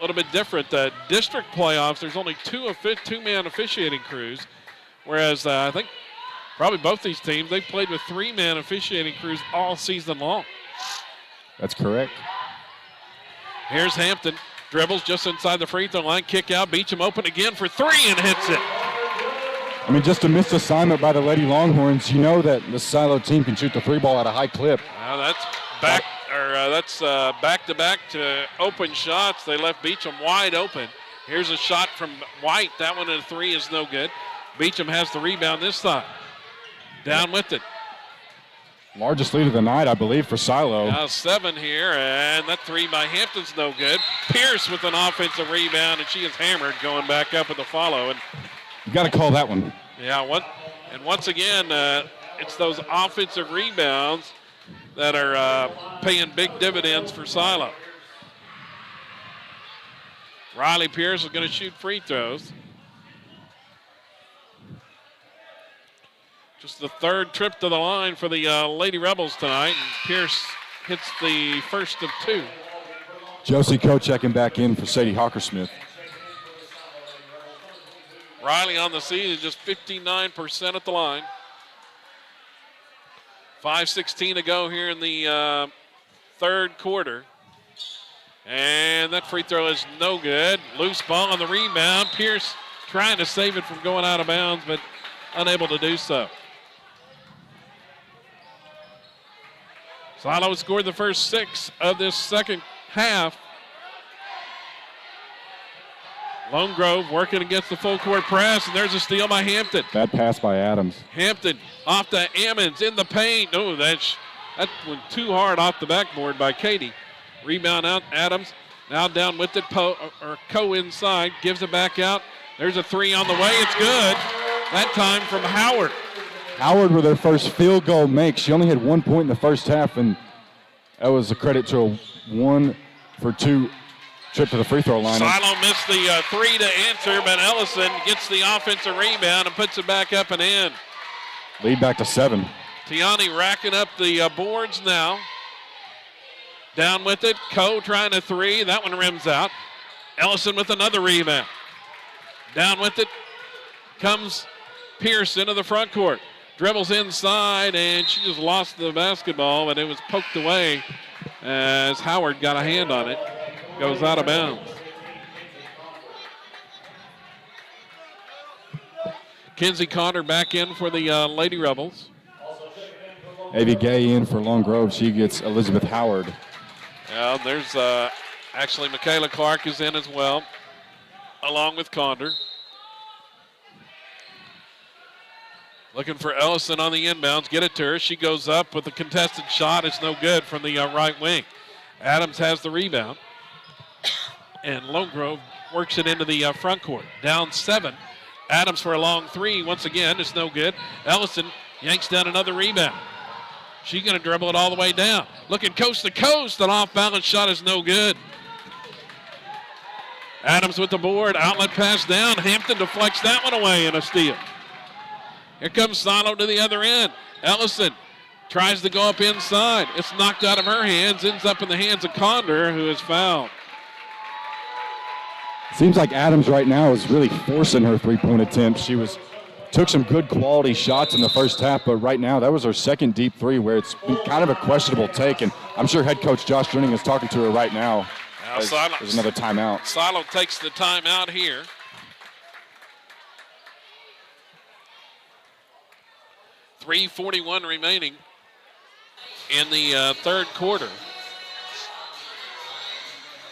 little bit different. District playoffs, there's only two-man officiating crews, whereas I think probably both these teams, they've played with three-man officiating crews all season long. That's correct. Here's Hampton. Dribbles just inside the free throw line. Kick out. Beecham open again for three and hits it. I mean, just a missed assignment by the Lady Longhorns. You know that the Silo team can shoot the three ball at a high clip. That's back-to-back to open shots. They left Beecham wide open. Here's a shot from White. That one at a three is no good. Beecham has the rebound this time. Down with it. Largest lead of the night, I believe, for Silo. Now 7 here, and that 3 by Hampton's no good. Pierce with an offensive rebound, and she is hammered going back up with the follow. And You got to call that one. yeah, once again, it's those offensive rebounds that are paying big dividends for Silo. Riley Pierce is going to shoot free throws. Just the 3rd trip to the line for the Lady Rebels tonight. And Pierce hits the first of 2. Josie Coe checking back in for Sadie Hawkersmith. Riley on the season, just 59% at the line. 5:16 to go here in the 3rd quarter. And that free throw is no good. Loose ball on the rebound. Pierce trying to save it from going out of bounds, but unable to do so. Silo scored the first 6 of this second half. Lone Grove working against the full court press, and there's a steal by Hampton. Bad pass by Adams. Hampton off to Ammons in the paint. Oh, that went too hard off the backboard by Katie. Rebound out, Adams. Now down with it, Coe inside, gives it back out. There's a 3 on the way, it's good. That time from Howard. Howard with her first field goal make. She only had 1 point in the first half, and that was a credit to a 1 for 2 trip to the free throw line. Silo missed the 3 to answer, but Ellison gets the offensive rebound and puts it back up and in. Lead back to 7. Tiani racking up the boards now. Down with it, Coe trying a 3. That one rims out. Ellison with another rebound. Down with it comes Pierce into the front court. Dribbles inside, and she just lost the basketball, but it was poked away as Howard got a hand on it. Goes out of bounds. Kinsey Conner back in for the Lady Rebels. Avi Gay in for Lone Grove. She gets Elizabeth Howard. Yeah, there's actually Michaela Clark is in as well, along with Condor. Looking for Ellison on the inbounds. Get it to her. She goes up with a contested shot. It's no good from the right wing. Adams has the rebound. And Lone Grove works it into the front court. Down 7. Adams for a long 3. Once again, it's no good. Ellison yanks down another rebound. She's going to dribble it all the way down. Looking coast to coast. An off-balance shot is no good. Adams with the board. Outlet pass down. Hampton deflects that one away in a steal. Here comes Silo to the other end. Ellison tries to go up inside. It's knocked out of her hands. Ends up in the hands of Condor, who is fouled. Seems like Adams right now is really forcing her three-point attempts. She took some good quality shots in the first half, but right now that was her second deep 3 where it's been kind of a questionable take, and I'm sure head coach Josh Drenning is talking to her right now. There's another timeout. Silo takes the timeout here. .341 remaining in the 3rd quarter.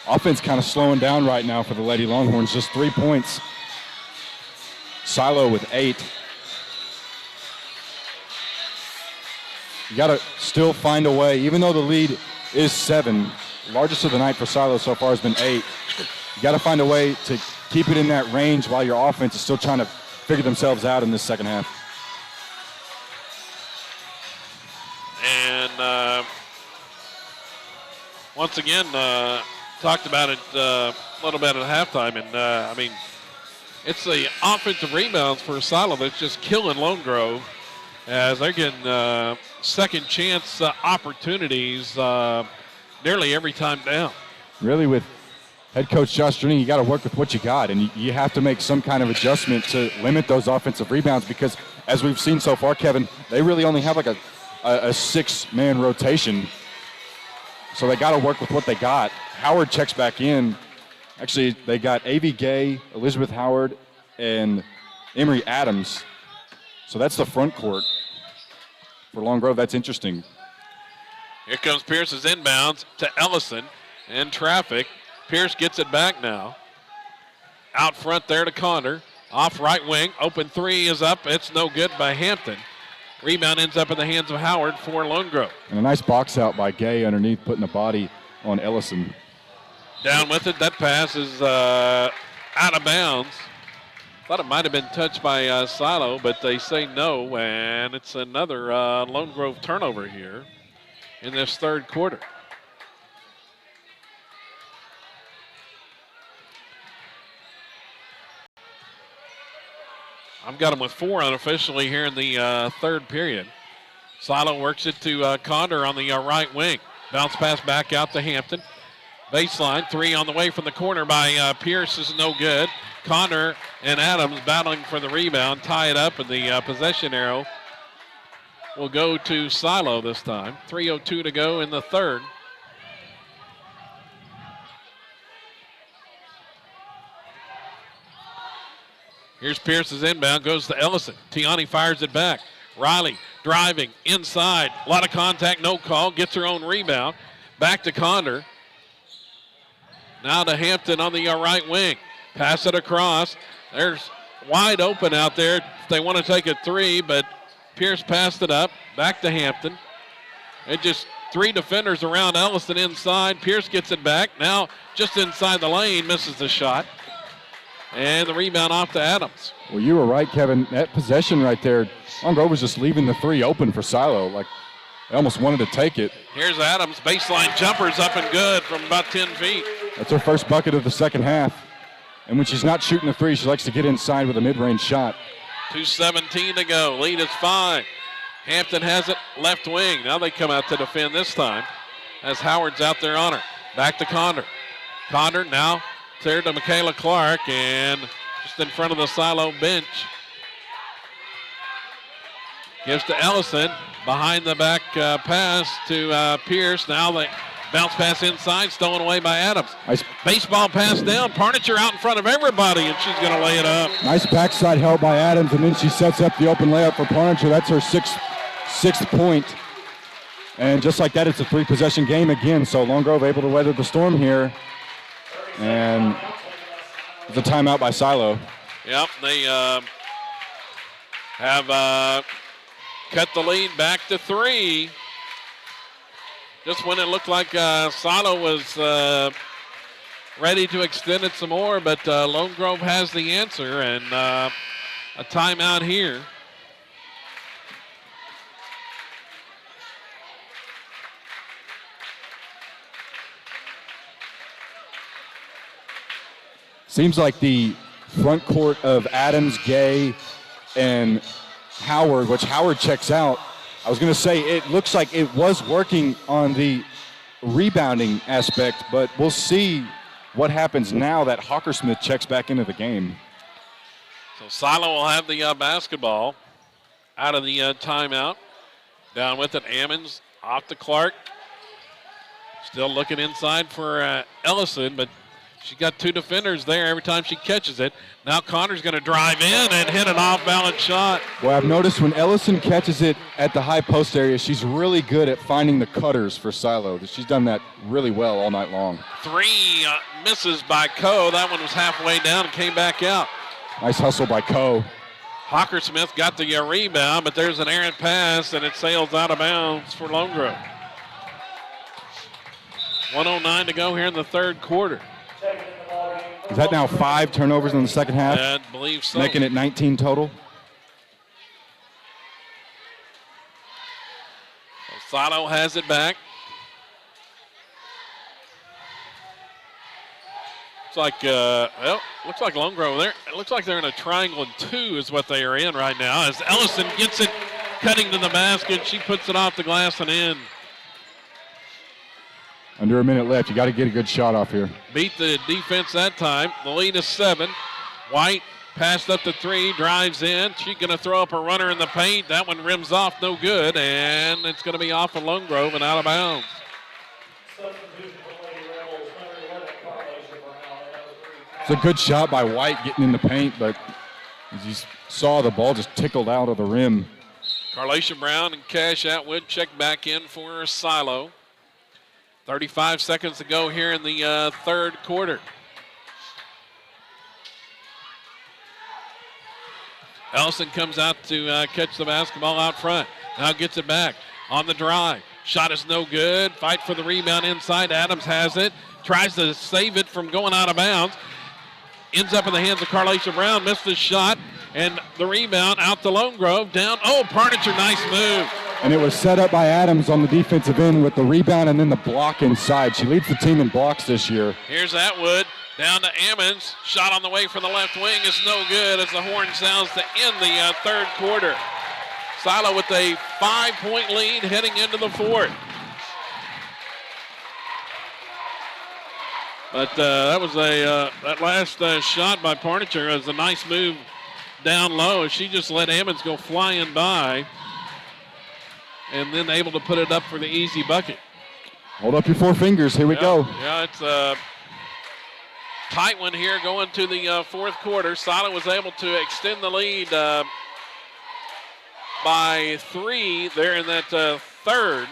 Offense kind of slowing down right now for the Lady Longhorns. Just 3 points. Silo with 8. You got to still find a way, even though the lead is 7. Largest of the night for Silo so far has been 8. You got to find a way to keep it in that range while your offense is still trying to figure themselves out in this second half. And once again, talked about it a little bit at halftime. And, I mean, it's the offensive rebounds for Silo that's just killing Lone Grove as they're getting second chance opportunities nearly every time down. Really, with head coach Josh Drenning, you got to work with what you got, and you have to make some kind of adjustment to limit those offensive rebounds because, as we've seen so far, Kevin, they really only have like a 6-man rotation. So they got to work with what they got. Howard checks back in. Actually, they got Avi Gay, Elizabeth Howard, and Emery Adams. So that's the front court for Lone Grove. That's interesting. Here comes Pierce's inbounds to Ellison in traffic. Pierce gets it back now. Out front there to Condor. Off right wing. Open 3 is up. It's no good by Hampton. Rebound ends up in the hands of Howard for Lone Grove. And a nice box out by Gay underneath, putting the body on Ellison. Down with it. That pass is out of bounds. Thought it might have been touched by Silo, but they say no, and it's another Lone Grove turnover here in this third quarter. I've got them with 4 unofficially here in the third period. Silo works it to Condor on the right wing. Bounce pass back out to Hampton. Baseline, 3 on the way from the corner by Pierce is no good. Condor and Adams battling for the rebound, tie it up, and the possession arrow will go to Silo this time. 3:02 to go in the third. Here's Pierce's inbound, goes to Ellison. Tiani fires it back. Riley driving inside. A lot of contact, no call. Gets her own rebound. Back to Condor. Now to Hampton on the right wing. Pass it across. There's wide open out there if they want to take a 3, but Pierce passed it up. Back to Hampton. It just 3 defenders around Ellison inside. Pierce gets it back. Now just inside the lane, misses the shot. And the rebound off to Adams. Well, you were right, Kevin. That possession right there, Lone Grove was just leaving the 3 open for Silo. Like, they almost wanted to take it. Here's Adams. Baseline jumpers up and good from about 10 feet. That's her first bucket of the second half. And when she's not shooting the 3, she likes to get inside with a mid-range shot. 2:17 to go. Lead is 5. Hampton has it left wing. Now they come out to defend this time as Howard's out there on her. Back to Condor. Condor now there to Michaela Clark and just in front of the Silo bench. Gives to Ellison. Behind the back pass to Pierce. Now the bounce pass inside, stolen away by Adams. Nice baseball pass down. Parnicher out in front of everybody, and she's going to lay it up. Nice backside help by Adams, and then she sets up the open layup for Parnicher. That's her sixth point. And just like that, it's a 3-possession game again. So Lone Grove able to weather the storm here. And it's a timeout by Silo. Yep, they have cut the lead back to 3. Just when it looked like Silo was ready to extend it some more, but Lone Grove has the answer, and a timeout here. Seems like the front court of Adams, Gay, and Howard, which Howard checks out. I was going to say it looks like it was working on the rebounding aspect, but we'll see what happens now that Hawkersmith checks back into the game. So Silo will have the basketball out of the timeout. Down with it, Ammons off to Clark. Still looking inside for Ellison, but she's got 2 defenders there every time she catches it. Now Connor's going to drive in and hit an off-balance shot. Well, I've noticed when Ellison catches it at the high post area, she's really good at finding the cutters for Silo. She's done that really well all night long. 3 misses by Coe. That one was halfway down and came back out. Nice hustle by Coe. Hawkersmith got the rebound, but there's an errant pass, and it sails out of bounds for Lone Grove. 1:09 to go here in the third quarter. Is that now 5 turnovers in the second half? I believe so. Making it 19 total? Silo has it back. Looks like Lone Grove there. It looks like they're in a triangle and 2 is what they are in right now. As Ellison gets it cutting to the basket, she puts it off the glass and in. Under a minute left. You got to get a good shot off here. Beat the defense that time. The lead is 7. White passed up to 3, drives in. She's going to throw up a runner in the paint. That one rims off, no good, and it's going to be off of Lone Grove and out of bounds. It's a good shot by White getting in the paint, but as you saw, the ball just tickled out of the rim. Carlation Brown and Cash Atwood check back in for Silo. 35 seconds to go here in the third quarter. Ellison comes out to catch the basketball out front. Now gets it back on the drive. Shot is no good. Fight for the rebound inside. Adams has it. Tries to save it from going out of bounds. Ends up in the hands of Carlacia Brown. Missed the shot. And the rebound out to Lone Grove. Down. Oh, Parnicher, nice move. And it was set up by Adams on the defensive end with the rebound and then the block inside. She leads the team in blocks this year. Here's Atwood. Down to Ammons. Shot on the way from the left wing is no good as the horn sounds to end the third quarter. Silo with a 5-point lead heading into the fourth. But that was that last shot by Parnicher was a nice move down low. She just let Ammons go flying by and then able to put it up for the easy bucket. Hold up your four fingers. Here we go. Yeah, it's a tight one here going to the fourth quarter. Silo was able to extend the lead by 3 there in that third.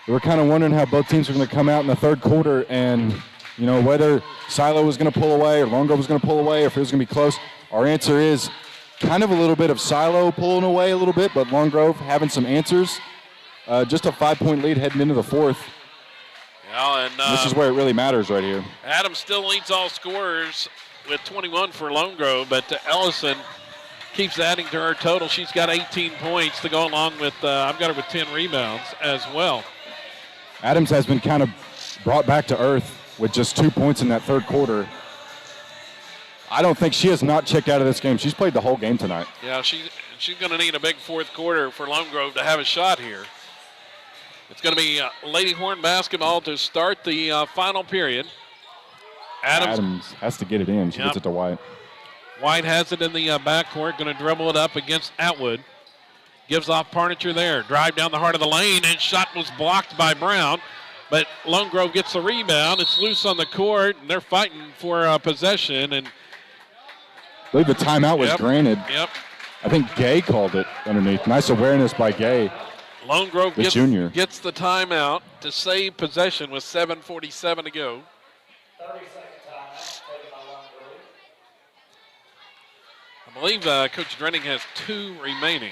We were kind of wondering how both teams were going to come out in the third quarter and, whether Silo was going to pull away or Lone Grove was going to pull away or if it was going to be close. Our answer is kind of a little bit of Silo pulling away a little bit, but Lone Grove having some answers. Just a 5-point lead heading into the fourth. Yeah, and this is where it really matters right here. Adams still leads all scorers with 21 for Lone Grove, but Ellison keeps adding to her total. She's got 18 points to go along with, I've got her with 10 rebounds as well. Adams has been kind of brought back to earth with just 2 points in that third quarter. I don't think she has not checked out of this game. She's played the whole game tonight. Yeah, she's going to need a big fourth quarter for Lone Grove to have a shot here. It's going to be Lady Horn basketball to start the final period. Adams has to get it in. She gets it to White. White has it in the backcourt, going to dribble it up against Atwood. Gives off Parnicher there. Drive down the heart of the lane, and shot was blocked by Brown. But Lone Grove gets the rebound. It's loose on the court, and they're fighting for possession. And I believe the timeout was granted. Yep. I think Gay called it underneath. Nice awareness by Gay. Lone Grove gets the timeout to save possession with 7:47 to go. 30-second timeout taken by Lone Grove. I believe Coach Drenning has 2 remaining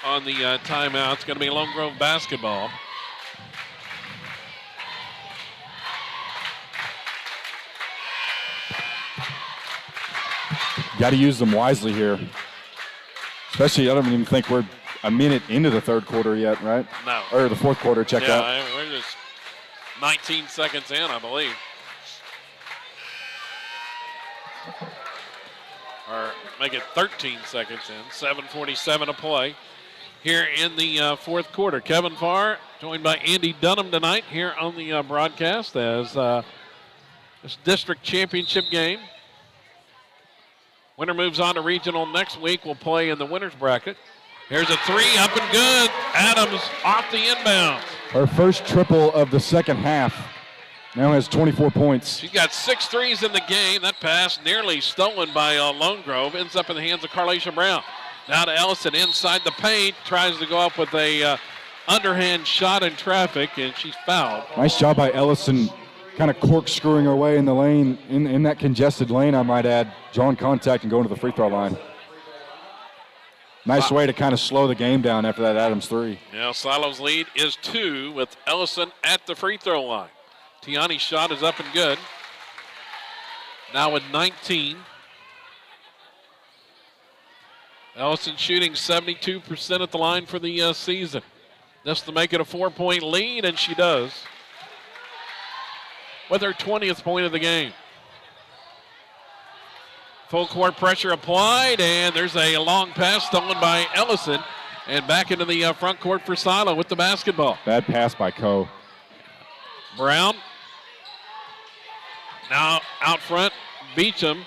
on the timeout. It's going to be Lone Grove basketball. Got to use them wisely here. Especially, I don't even think we're a minute into the third quarter yet, right? No. Or the fourth quarter, check out. Yeah, we're just 19 seconds in, I believe. Or make it 13 seconds in. 7:47 to play here in the fourth quarter. Kevin Farr joined by Andy Dunham tonight here on the broadcast as this district championship game. Winner moves on to regional next week. We'll play in the winner's bracket. Here's a 3 up and good. Adams off the inbound. Her first triple of the second half. Now has 24 points. She's got 6 threes in the game. That pass nearly stolen by Lone Grove. Ends up in the hands of Carlacia Brown. Now to Ellison inside the paint. Tries to go up with a underhand shot in traffic, and she's fouled. Nice job by Ellison, kind of corkscrewing her way in the lane, in that congested lane, I might add. Drawing contact and going to the free throw line. Nice way to kind of slow the game down after that Adams 3. Now Silo's lead is 2 with Ellison at the free throw line. Tiani's shot is up and good. Now with 19. Ellison shooting 72% at the line for the season. Just to make it a 4-point lead, and she does. With her 20th point of the game. Full court pressure applied, and there's a long pass stolen by Ellison. And back into the front court for Silo with the basketball. Bad pass by Coe. Brown. Now out front, Beecham.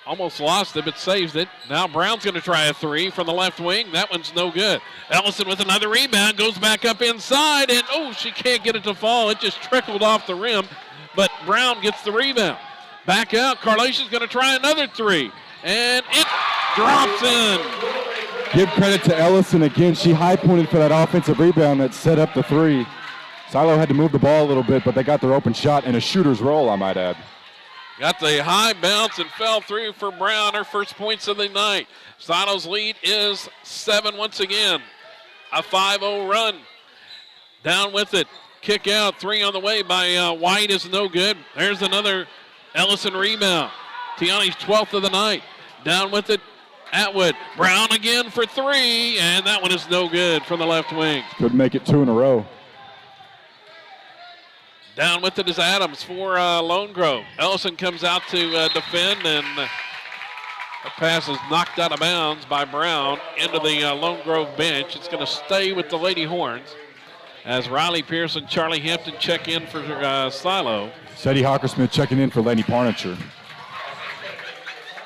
Almost lost it, but saves it. Now Brown's going to try a 3 from the left wing. That one's no good. Ellison with another rebound, goes back up inside, and she can't get it to fall. It just trickled off the rim, but Brown gets the rebound. Back out, Carlacia's going to try another 3, and it drops in. Give credit to Ellison again. She high-pointed for that offensive rebound that set up the 3. Silo had to move the ball a little bit, but they got their open shot and a shooter's roll, I might add. Got the high bounce and fell through for Brown, her first points of the night. Silo's lead is 7 once again. A 5-0 run. Down with it. Kick out. 3 on the way by White is no good. There's another Ellison rebound. Tiani's 12th of the night. Down with it. Atwood. Brown again for 3, and that one is no good from the left wing. Could make it 2 in a row. Down with it is Adams for Lone Grove. Ellison comes out to defend, and the pass is knocked out of bounds by Brown into the Lone Grove bench. It's going to stay with the Lady Horns as Riley Pierce and Charlie Hampton check in for Silo. Sadie Hockersmith checking in for Lenny Parnicher.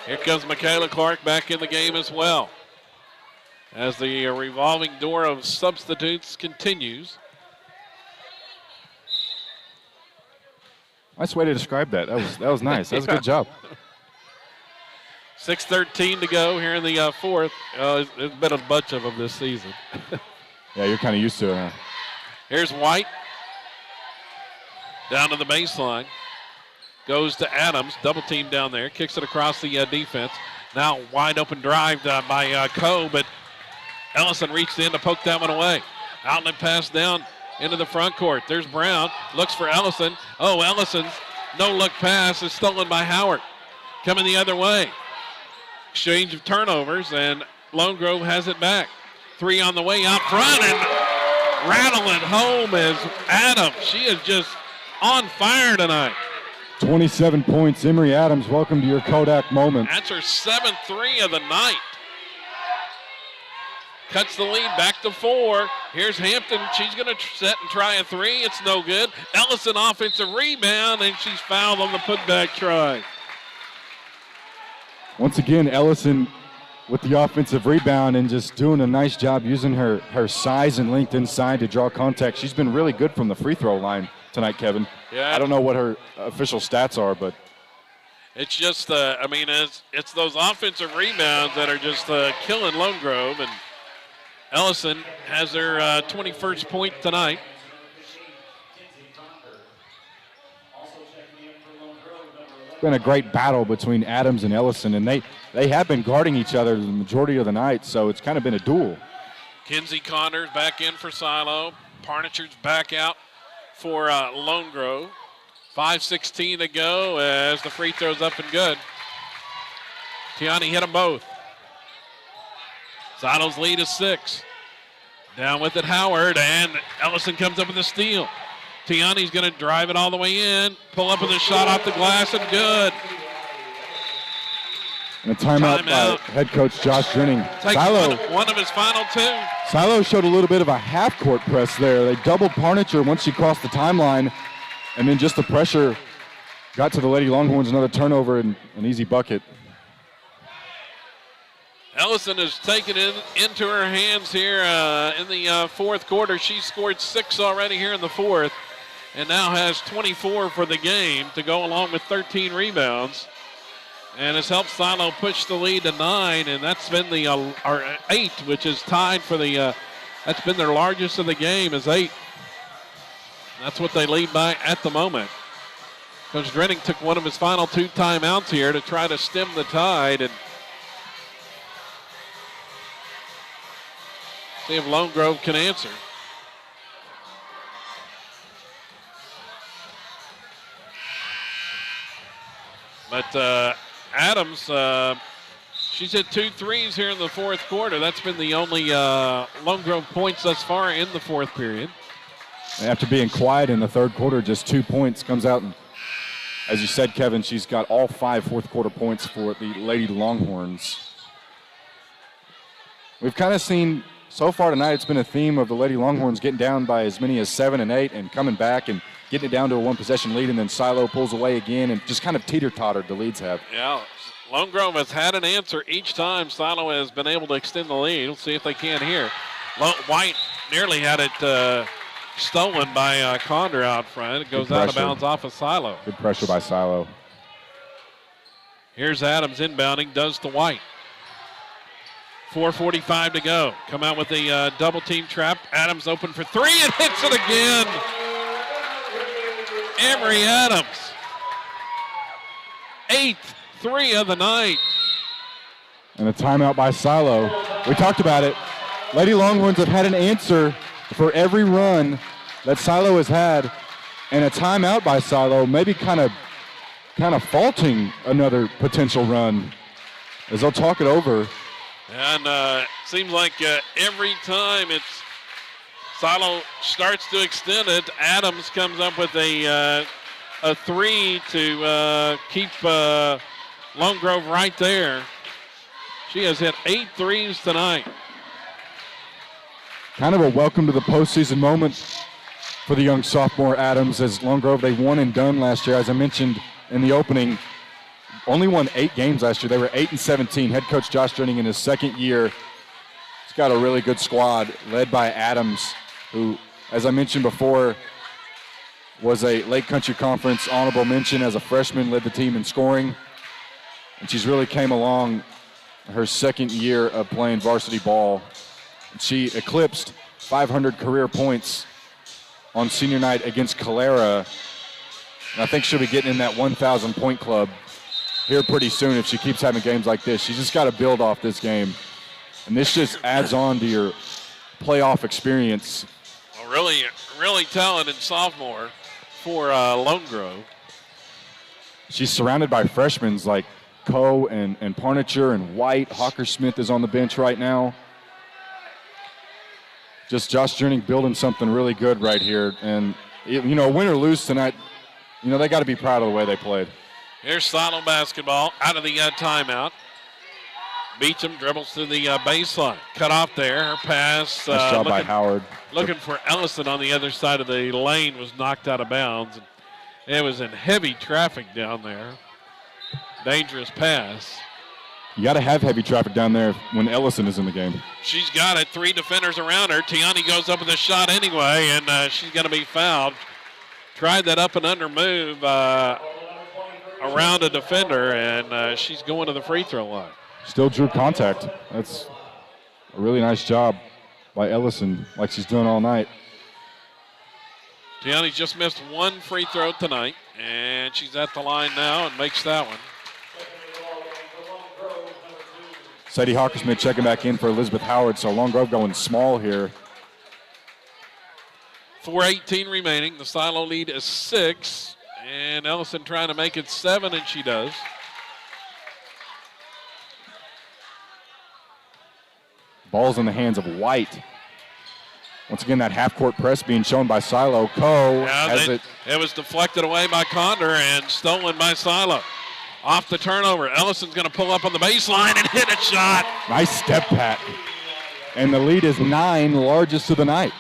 Here comes Michaela Clark back in the game as well as the revolving door of substitutes continues. Nice way to describe that. That was nice. That was a good job. 6:13 to go here in the fourth. There's been a bunch of them this season. Yeah, you're kind of used to it, huh? Here's White. Down to the baseline. Goes to Adams. Double team down there. Kicks it across the defense. Now wide open drive by Coe, but Ellison reached in to poke that one away. Outlet pass down into the front court. There's Brown. Looks for Ellison. Oh, Ellison's no-look pass is stolen by Howard. Coming the other way. Exchange of turnovers, and Lone Grove has it back. 3 on the way out front, and rattling home is Adams. She is just on fire tonight. 27 points. Emery Adams, welcome to your Kodak moment. That's her 7th 3 of the night. Cuts the lead back to 4. Here's Hampton. She's going to set and try a 3. It's no good. Ellison offensive rebound, and she's fouled on the putback try. Once again, Ellison with the offensive rebound and just doing a nice job using her size and length inside to draw contact. She's been really good from the free throw line tonight, Kevin. Yeah. I don't know what her official stats are, but it's just, it's those offensive rebounds that are just killing Lone Grove, and Ellison has her 21st point tonight. it's been a great battle between Adams and Ellison, and they have been guarding each other the majority of the night, so it's kind of been a duel. Kinsey Connors back in for Silo. Parnicher's back out for Lone Grove. 5:16 to go as the free throw's up and good. Tiani hit them both. Silo's lead is 6. Down with it, Howard, and Ellison comes up with a steal. Tiani's going to drive it all the way in, pull up with a shot off the glass, and good. And a timeout by head coach Josh Drenning. Silo, one of his final 2. Silo showed a little bit of a half-court press there. They doubled Parnicher once she crossed the timeline, and then just the pressure got to the Lady Longhorns. Another turnover and an easy bucket. Ellison has taken it into her hands here in the fourth quarter. She scored 6 already here in the fourth and now has 24 for the game to go along with 13 rebounds. And has helped Silo push the lead to 9, and that's been the 8, which is tied for the, that's been their largest of the game is 8. That's what they lead by at the moment. Coach Drenning took one of his final 2 timeouts here to try to stem the tide and see if Lone Grove can answer. But Adams, she's hit 2 threes here in the fourth quarter. That's been the only Lone Grove points thus far in the fourth period. After being quiet in the third quarter, just 2 points, comes out and, as you said, Kevin, she's got all 5 fourth quarter points for the Lady Longhorns. We've kind of seen so far tonight, it's been a theme of the Lady Longhorns getting down by as many as 7 and 8 and coming back and getting it down to a 1-possession lead, and then Silo pulls away again and just kind of teeter-tottered the leads have. Yeah, Lone Grove has had an answer each time Silo has been able to extend the lead. We'll see if they can here. White nearly had it stolen by Condor out front. It goes out of bounds off of Silo. Good pressure by Silo. Here's Adams inbounding, does to White. 4:45 to go. Come out with a double team trap. Adams open for 3 and hits it again. Emery Adams. eighth three of the night. And a timeout by Silo. We talked about it. Lady Longhorns have had an answer for every run that Silo has had, and a timeout by Silo, maybe kind of faulting another potential run as they'll talk it over. And seems like every time Silo starts to extend it, Adams comes up with a three to keep Lone Grove right there. She has hit 8 threes tonight. Kind of a welcome to the postseason moment for the young sophomore Adams, as Lone Grove, they won and done last year. As I mentioned in the opening, only won 8 games last year. They were 8-17. Head coach Josh Drenning in his second year. He's got a really good squad led by Adams, who, as I mentioned before, was a Lake Country Conference honorable mention as a freshman, led the team in scoring. And she's really came along her second year of playing varsity ball. She eclipsed 500 career points on senior night against Calera. And I think she'll be getting in that 1,000 point club here pretty soon if she keeps having games like this. She's just got to build off this game. And this just adds on to your playoff experience. A really talented sophomore for Lone Grove. She's surrounded by freshmen like Coe and Parnicher and White. Hawker Smith is on the bench right now. Just Josh Drenning building something really good right here. And, you know, win or lose tonight, you know, they got to be proud of the way they played. Here's Silo basketball out of the timeout. Beecham dribbles to the baseline. Cut off there. Her pass. Nice job by Howard. Looking for Ellison on the other side of the lane, was knocked out of bounds. It was in heavy traffic down there. Dangerous pass. You got to have heavy traffic down there when Ellison is in the game. She's got it. 3 defenders around her. Tiani goes up with a shot anyway, and she's going to be fouled. Tried that up and under move around a defender, and she's going to the free throw line. Still drew contact. That's a really nice job by Ellison, like she's doing all night. Tiani's just missed 1 free throw tonight, and she's at the line now and makes that one. Sadie Hawkersmith checking back in for Elizabeth Howard, so Lone Grove going small here. 4:18 remaining. The Silo lead is 6, and Ellison trying to make it 7, and she does. Ball's in the hands of White. Once again, that half-court press being shown by Silo. Coe has it. It was deflected away by Condor and stolen by Silo. Off the turnover, Ellison's going to pull up on the baseline and hit a shot. Nice step pat. And the lead is 9, largest of the night.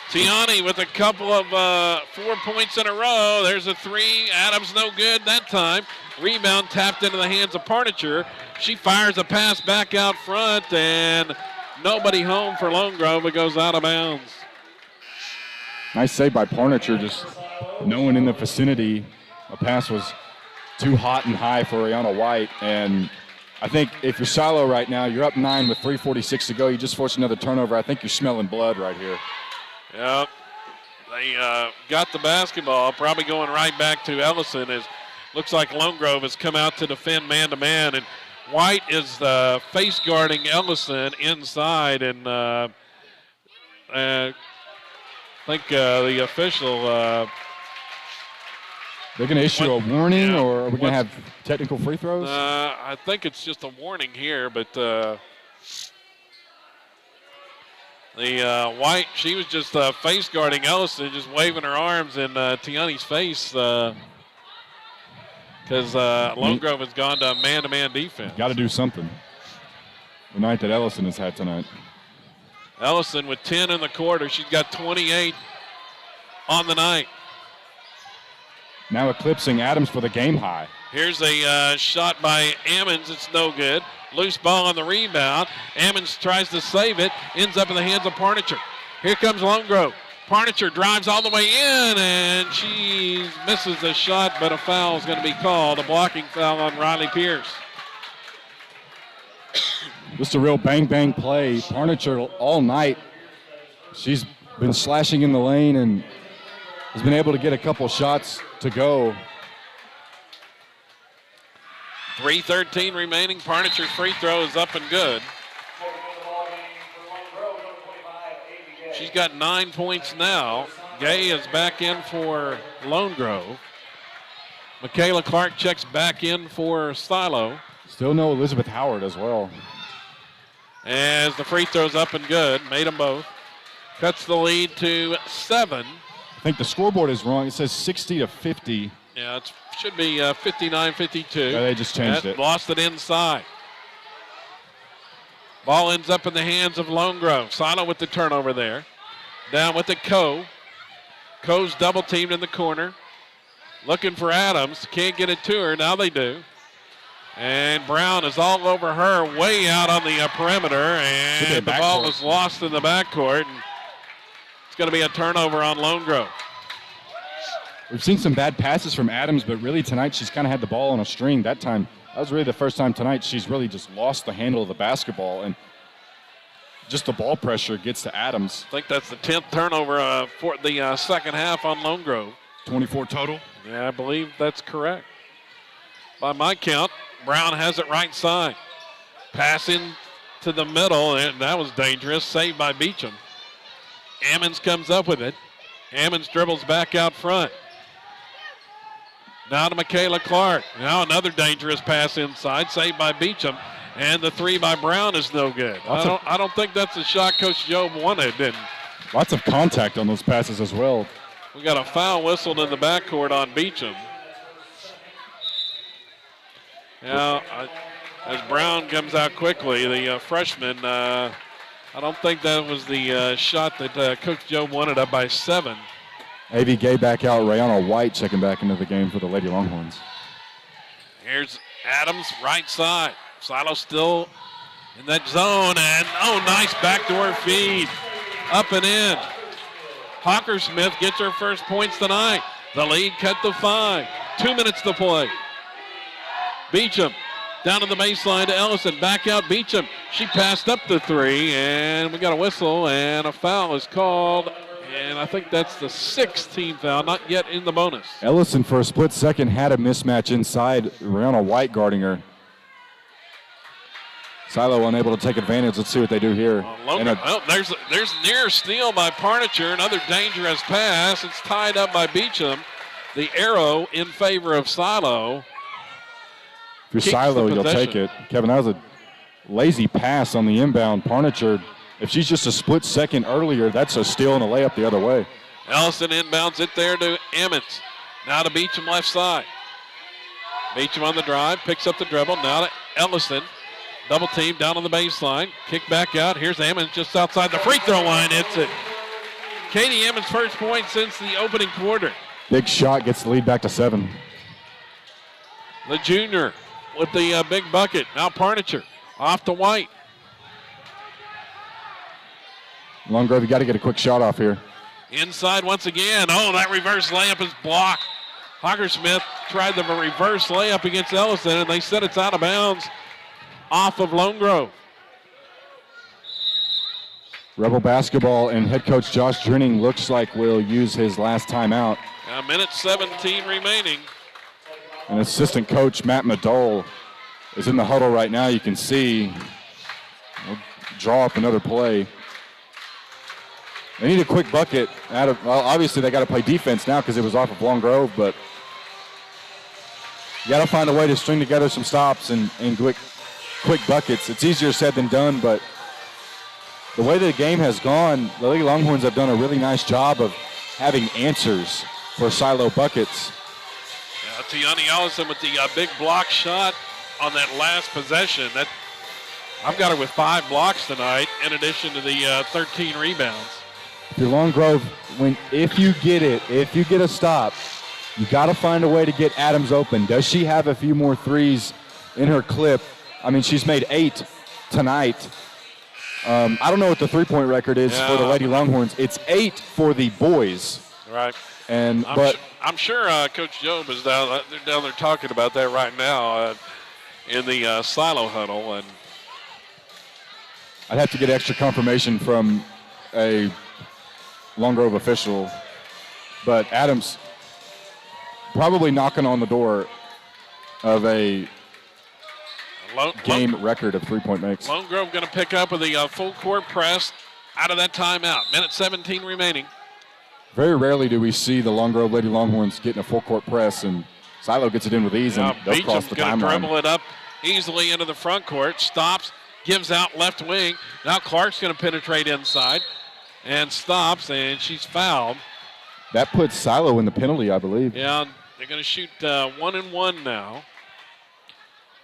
Tiani with a couple of 4 points in a row. There's a 3. Adams no good that time. Rebound tapped into the hands of Parnicher. She fires a pass back out front, and nobody home for Lone Grove. It goes out of bounds. Nice save by Parnicher, just no one in the vicinity. A pass was too hot and high for Rihanna White. And I think if you're Silo right now, you're up 9 with 3:46 to go. You just forced another turnover. I think you're smelling blood right here. Yep. They got the basketball, probably going right back to Ellison. As looks like Lone Grove has come out to defend man-to-man. And White is face guarding Ellison inside. And I think the official... they're going to issue a warning, or are we going to have technical free throws? I think it's just a warning here, but the White, she was just face guarding Ellison, just waving her arms in Tiani's face because Lone Grove has gone to man-to-man defense. Got to do something. The night that Ellison has had tonight. Ellison with 10 in the quarter. She's got 28 on the night. Now eclipsing Adams for the game high. Here's a shot by Ammons. It's no good. Loose ball on the rebound. Ammons tries to save it. Ends up in the hands of Parnicher. Here comes Lone Grove. Parnicher drives all the way in, and she misses the shot, but a foul is going to be called. A blocking foul on Riley Pierce. Just a real bang-bang play. Parnicher all night. She's been slashing in the lane and has been able to get a couple shots to go. 3:13 remaining. Parnicher's free throw is up and good. She's got 9 points now. Gay is back in for Lone Grove. Michaela Clark checks back in for Silo. Still no Elizabeth Howard as well. As the free throw's up and good. Made them both. Cuts the lead to 7. I think the scoreboard is wrong. It says 60-50. Yeah, it should be 59-52. Yeah, they just changed it. Lost it inside. Ball ends up in the hands of Lone Grove. Silo with the turnover there. Down with it, Coe. Coe's double teamed in the corner. Looking for Adams. Can't get it to her. Now they do. And Brown is all over her, way out on the perimeter. And the ball is lost in the backcourt. And it's going to be a turnover on Lone Grove. We've seen some bad passes from Adams, but really tonight she's kind of had the ball on a string. That was really the first time tonight she's really just lost the handle of the basketball, and just the ball pressure gets to Adams. I think that's the 10th turnover for the second half on Lone Grove. 24 total? Yeah, I believe that's correct. By my count, Brown has it right side. Pass in to the middle, and that was dangerous. Saved by Beecham. Ammons comes up with it. Ammons dribbles back out front. Now to Michaela Clark. Now another dangerous pass inside, saved by Beecham. And the three by Brown is no good. I don't think that's the shot Coach Jobe wanted. And lots of contact on those passes as well. We got a foul whistled in the backcourt on Beecham. Now, as Brown comes out quickly, the freshman, I don't think that was the shot that Coach Jobe wanted, up by 7. A.V. Gay back out. Rayana White checking back into the game for the Lady Longhorns. Here's Adams, right side. Silo still in that zone, and nice backdoor feed. Up and in. Hawkersmith gets her first points tonight. The lead cut to 5. 2 minutes to play. Beecham down to the baseline to Ellison. Back out Beecham. She passed up the 3, and we got a whistle, and a foul is called. And I think that's the 6th team foul, not yet in the bonus. Ellison, for a split second, had a mismatch inside. Rihanna White guarding her. Silo unable to take advantage. Let's see what they do here. There's near steal by Parnicher. Another dangerous pass. It's tied up by Beecham. The arrow in favor of Silo. If you're Silo, you'll take it. Kevin, that was a lazy pass on the inbound. Parnicher, if she's just a split second earlier, that's a steal and a layup the other way. Ellison inbounds it there to Emmons. Now to Beecham left side. Beecham on the drive, picks up the dribble. Now to Ellison. Double team down on the baseline. Kick back out. Here's Emmons just outside the free throw line. Hits it. Katie Emmons' first point since the opening quarter. Big shot, gets the lead back to 7. The junior with the big bucket. Now Parnicher off to White. Lone Grove, you got to get a quick shot off here. Inside once again. That reverse layup is blocked. Hawkersmith tried the reverse layup against Ellison, and they said it's out of bounds off of Lone Grove. Rebel basketball and head coach Josh Drenning looks like will use his last timeout. A minute 17 remaining. And assistant coach Matt Madole is in the huddle right now. You can see, we'll draw up another play. They need a quick bucket. Obviously they got to play defense now because it was off of Lone Grove, but you got to find a way to string together some stops and quick buckets. It's easier said than done, but the way the game has gone, the Lady Longhorns have done a really nice job of having answers for Silo buckets. Tiani Ellison with the big block shot on that last possession. I've got her with 5 blocks tonight, in addition to the 13 rebounds. If you're Lone Grove, if you get a stop, you got to find a way to get Adams open. Does she have a few more threes in her clip? I mean, she's made 8 tonight. I don't know what the three-point record is for the Lady Longhorns. It's 8 for the boys. Right. And I'm sure Coach Jobe is down there talking about that right now in the Silo huddle. And I'd have to get extra confirmation from a Lone Grove official. But Adams probably knocking on the door of a game record of three-point makes. Lone Grove going to pick up with a full court press out of that timeout. Minute 17 remaining. Very rarely do we see the Long Grove Lady Longhorns getting a full court press, and Silo gets it in with ease, and they'll cross the going to timeline. dribble it up easily into the front court. Stops, gives out left wing. Now Clark's going to penetrate inside and stops, and she's fouled. That puts Silo in the penalty, I believe. Yeah, they're going to shoot 1-and-1 now.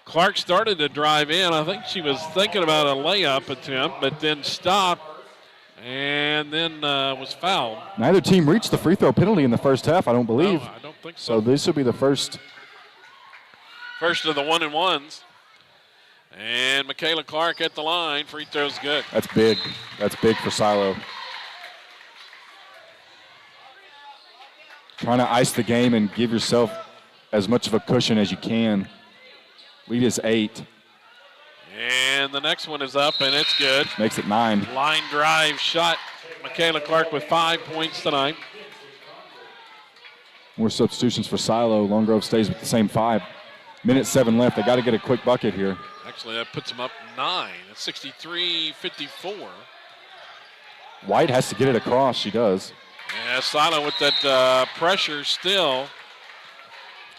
Clark started to drive in. I think she was thinking about a layup attempt, but then stopped and then was fouled. Neither team reached the free throw penalty in the first half, I don't believe. No, I don't think so. So this will be the first. First of the 1-and-1s. And Michaela Clark at the line. Free throw's good. That's big. That's big for Silo. Trying to ice the game and give yourself as much of a cushion as you can. Lead is 8. And the next one is up, and it's good. Makes it 9. Line drive shot. Michaela Clark with 5 points tonight. More substitutions for Silo. Long Grove stays with the same 5. Minute 7 left. They got to get a quick bucket here. Actually, that puts them up 9. It's 63-54. White has to get it across. She does. Yeah, Silo with that pressure still.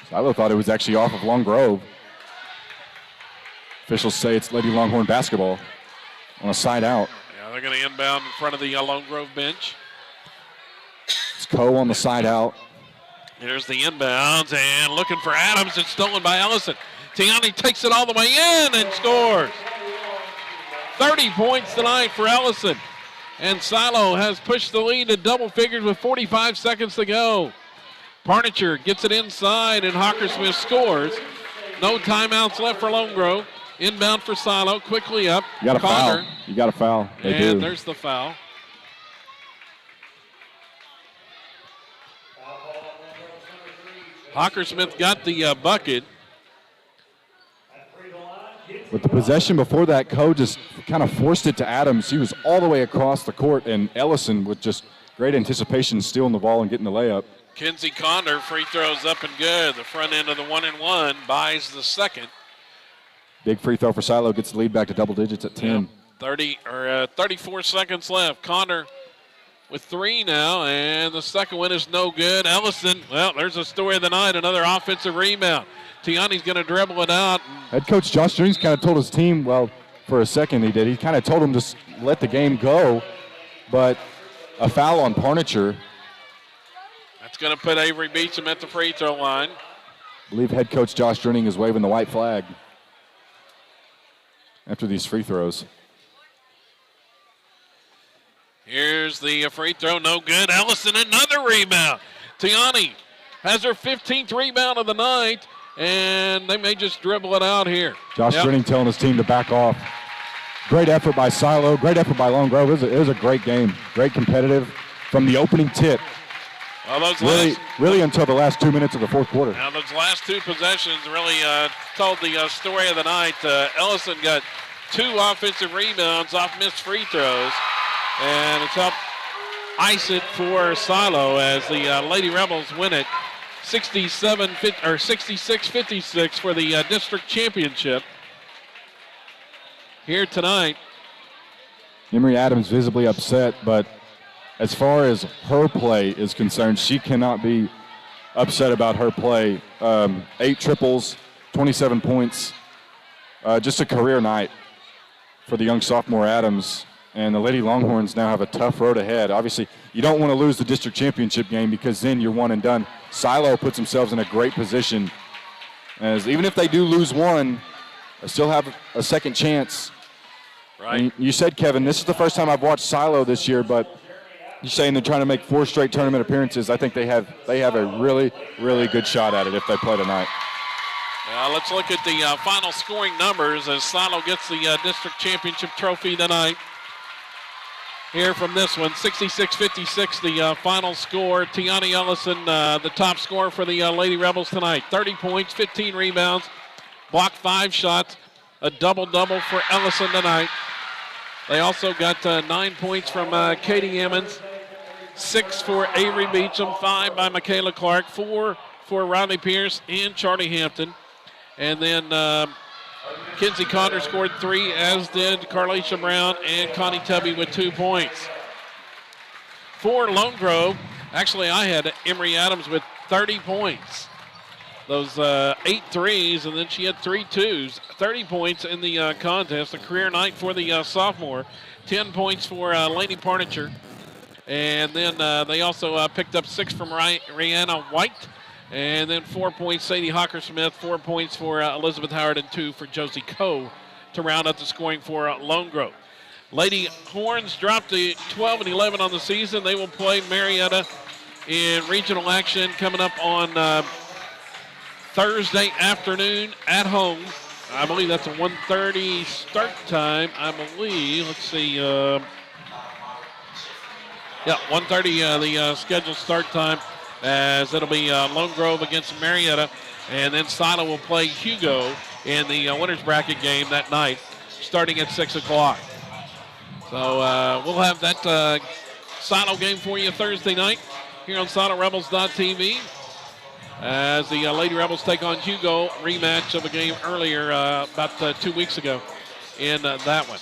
Silo thought it was actually off of Long Grove. Officials say it's Lady Longhorn basketball on a side out. Yeah, they're going to inbound in front of the Lone Grove bench. It's Coe on the side out. Here's the inbounds, and looking for Adams. It's stolen by Ellison. Tiani takes it all the way in and scores. 30 points tonight for Ellison. And Silo has pushed the lead to double figures with 45 seconds to go. Parnicher gets it inside, and Hockersmith scores. No timeouts left for Lone Grove. Inbound for Silo, quickly up. You got a Connor. foul. You got a foul. They And do. there's the foul. Hockersmith got the bucket. With the possession before that, Coe just kind of forced it to Adams. He was all the way across the court, and Ellison with just great anticipation stealing the ball and getting the layup. Kenzie Conder, free throws up and good. The front end of the 1-and-1 buys the second. Big free throw for Silo, gets the lead back to double digits at 10. 34 seconds left. Connor with 3 now, and the second one is no good. Ellison, well, there's a story of the night, another offensive rebound. Tiani's going to dribble it out. Head coach Josh Jennings kind of told his team, well, for a second he did. He kind of told them to let the game go, but a foul on Parnicher. That's going to put Avery Beecham at the free throw line. I believe head coach Josh Jennings is waving the white flag after these free throws. Here's the free throw, no good. Ellison, another rebound. Tiani has her 15th rebound of the night, and they may just dribble it out here. Josh Jennings telling his team to back off. Great effort by Silo, great effort by Long Grove. It was a great game, great competitive from the opening tip. Well, those really until the last 2 minutes of the fourth quarter. Now, those last 2 possessions really told the story of the night. Ellison got 2 offensive rebounds off missed free throws, and it's helped ice it for Silo as the Lady Rebels win it 66-56 for the district championship here tonight. Emery Adams visibly upset, but as far as her play is concerned, she cannot be upset about her play. 8 triples, 27 points, just a career night for the young sophomore Adams. And the Lady Longhorns now have a tough road ahead. Obviously, you don't want to lose the district championship game because then you're one and done. Silo puts themselves in a great position, as even if they do lose one, they still have a second chance. Right. And you said, Kevin, this is the first time I've watched Silo this year, but you're saying they're trying to make 4 straight tournament appearances. I think they have a really, really good shot at it if they play tonight. Let's look at the final scoring numbers as Silo gets the district championship trophy tonight. Here from this one, 66-56, the final score. Tiani Ellison, the top scorer for the Lady Rebels tonight. 30 points, 15 rebounds, blocked 5 shots, a double-double for Ellison tonight. They also got 9 points from Katie Emmons, 6 for Avery Beecham, 5 by Michaela Clark, 4 for Rodney Pierce and Charlie Hampton. And then Kinsey Conner scored 3, as did Carlacia Brown and Connie Tubby with 2 points. For Lone Grove, actually I had Emery Adams with 30 points. Those 8 threes, and then she had 3 twos. 30 points in the contest. A career night for the sophomore. 10 points for Lady Parnicher. And then they also picked up 6 from Rihanna White. And then 4 points, Sadie Hawker-Smith. 4 points for Elizabeth Howard, and 2 for Josie Coe to round up the scoring for Lone Grove. Lady Horns dropped to 12 and 11 on the season. They will play Marietta in regional action coming up on Thursday afternoon at home. I believe that's a 1:30 start time. I believe. Let's see. 1:30 the scheduled start time, as it'll be Lone Grove against Marietta, and then Silo will play Hugo in the winners bracket game that night, starting at 6 o'clock. So we'll have that Silo game for you Thursday night here on SiloRebels.tv. As the Lady Rebels take on Hugo, rematch of a game earlier about 2 weeks ago in that one.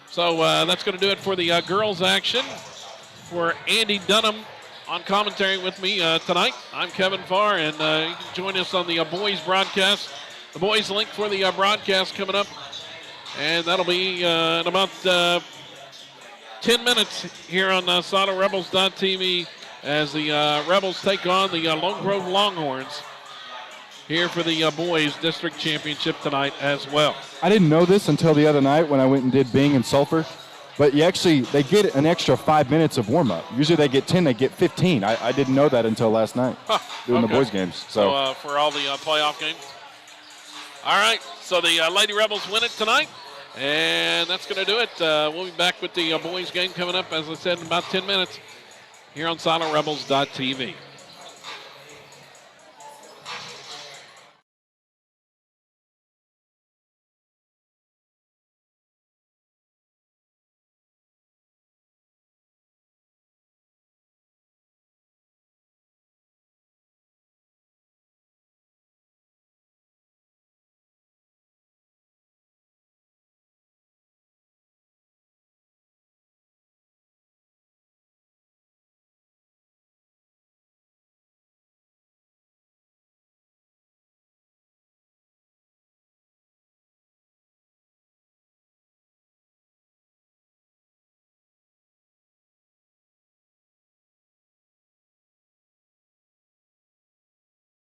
So that's going to do it for the girls action. For Andy Dunham on commentary with me tonight, I'm Kevin Farr, and you can join us on the boys broadcast. The boys link for the broadcast coming up, and that'll be in about 10 minutes here on SiloRebels.tv, as the Rebels take on the Lone Grove Longhorns here for the boys district championship tonight as well. I didn't know this until the other night when I went and did Bing and Sulphur, but they get an extra 5 minutes of warm-up. Usually they get 10, they get 15. I didn't know that until last night doing the boys games. So for all the playoff games. All right, so the Lady Rebels win it tonight, and that's going to do it. We'll be back with the boys game coming up, as I said, in about 10 minutes here on SiloRebels.tv.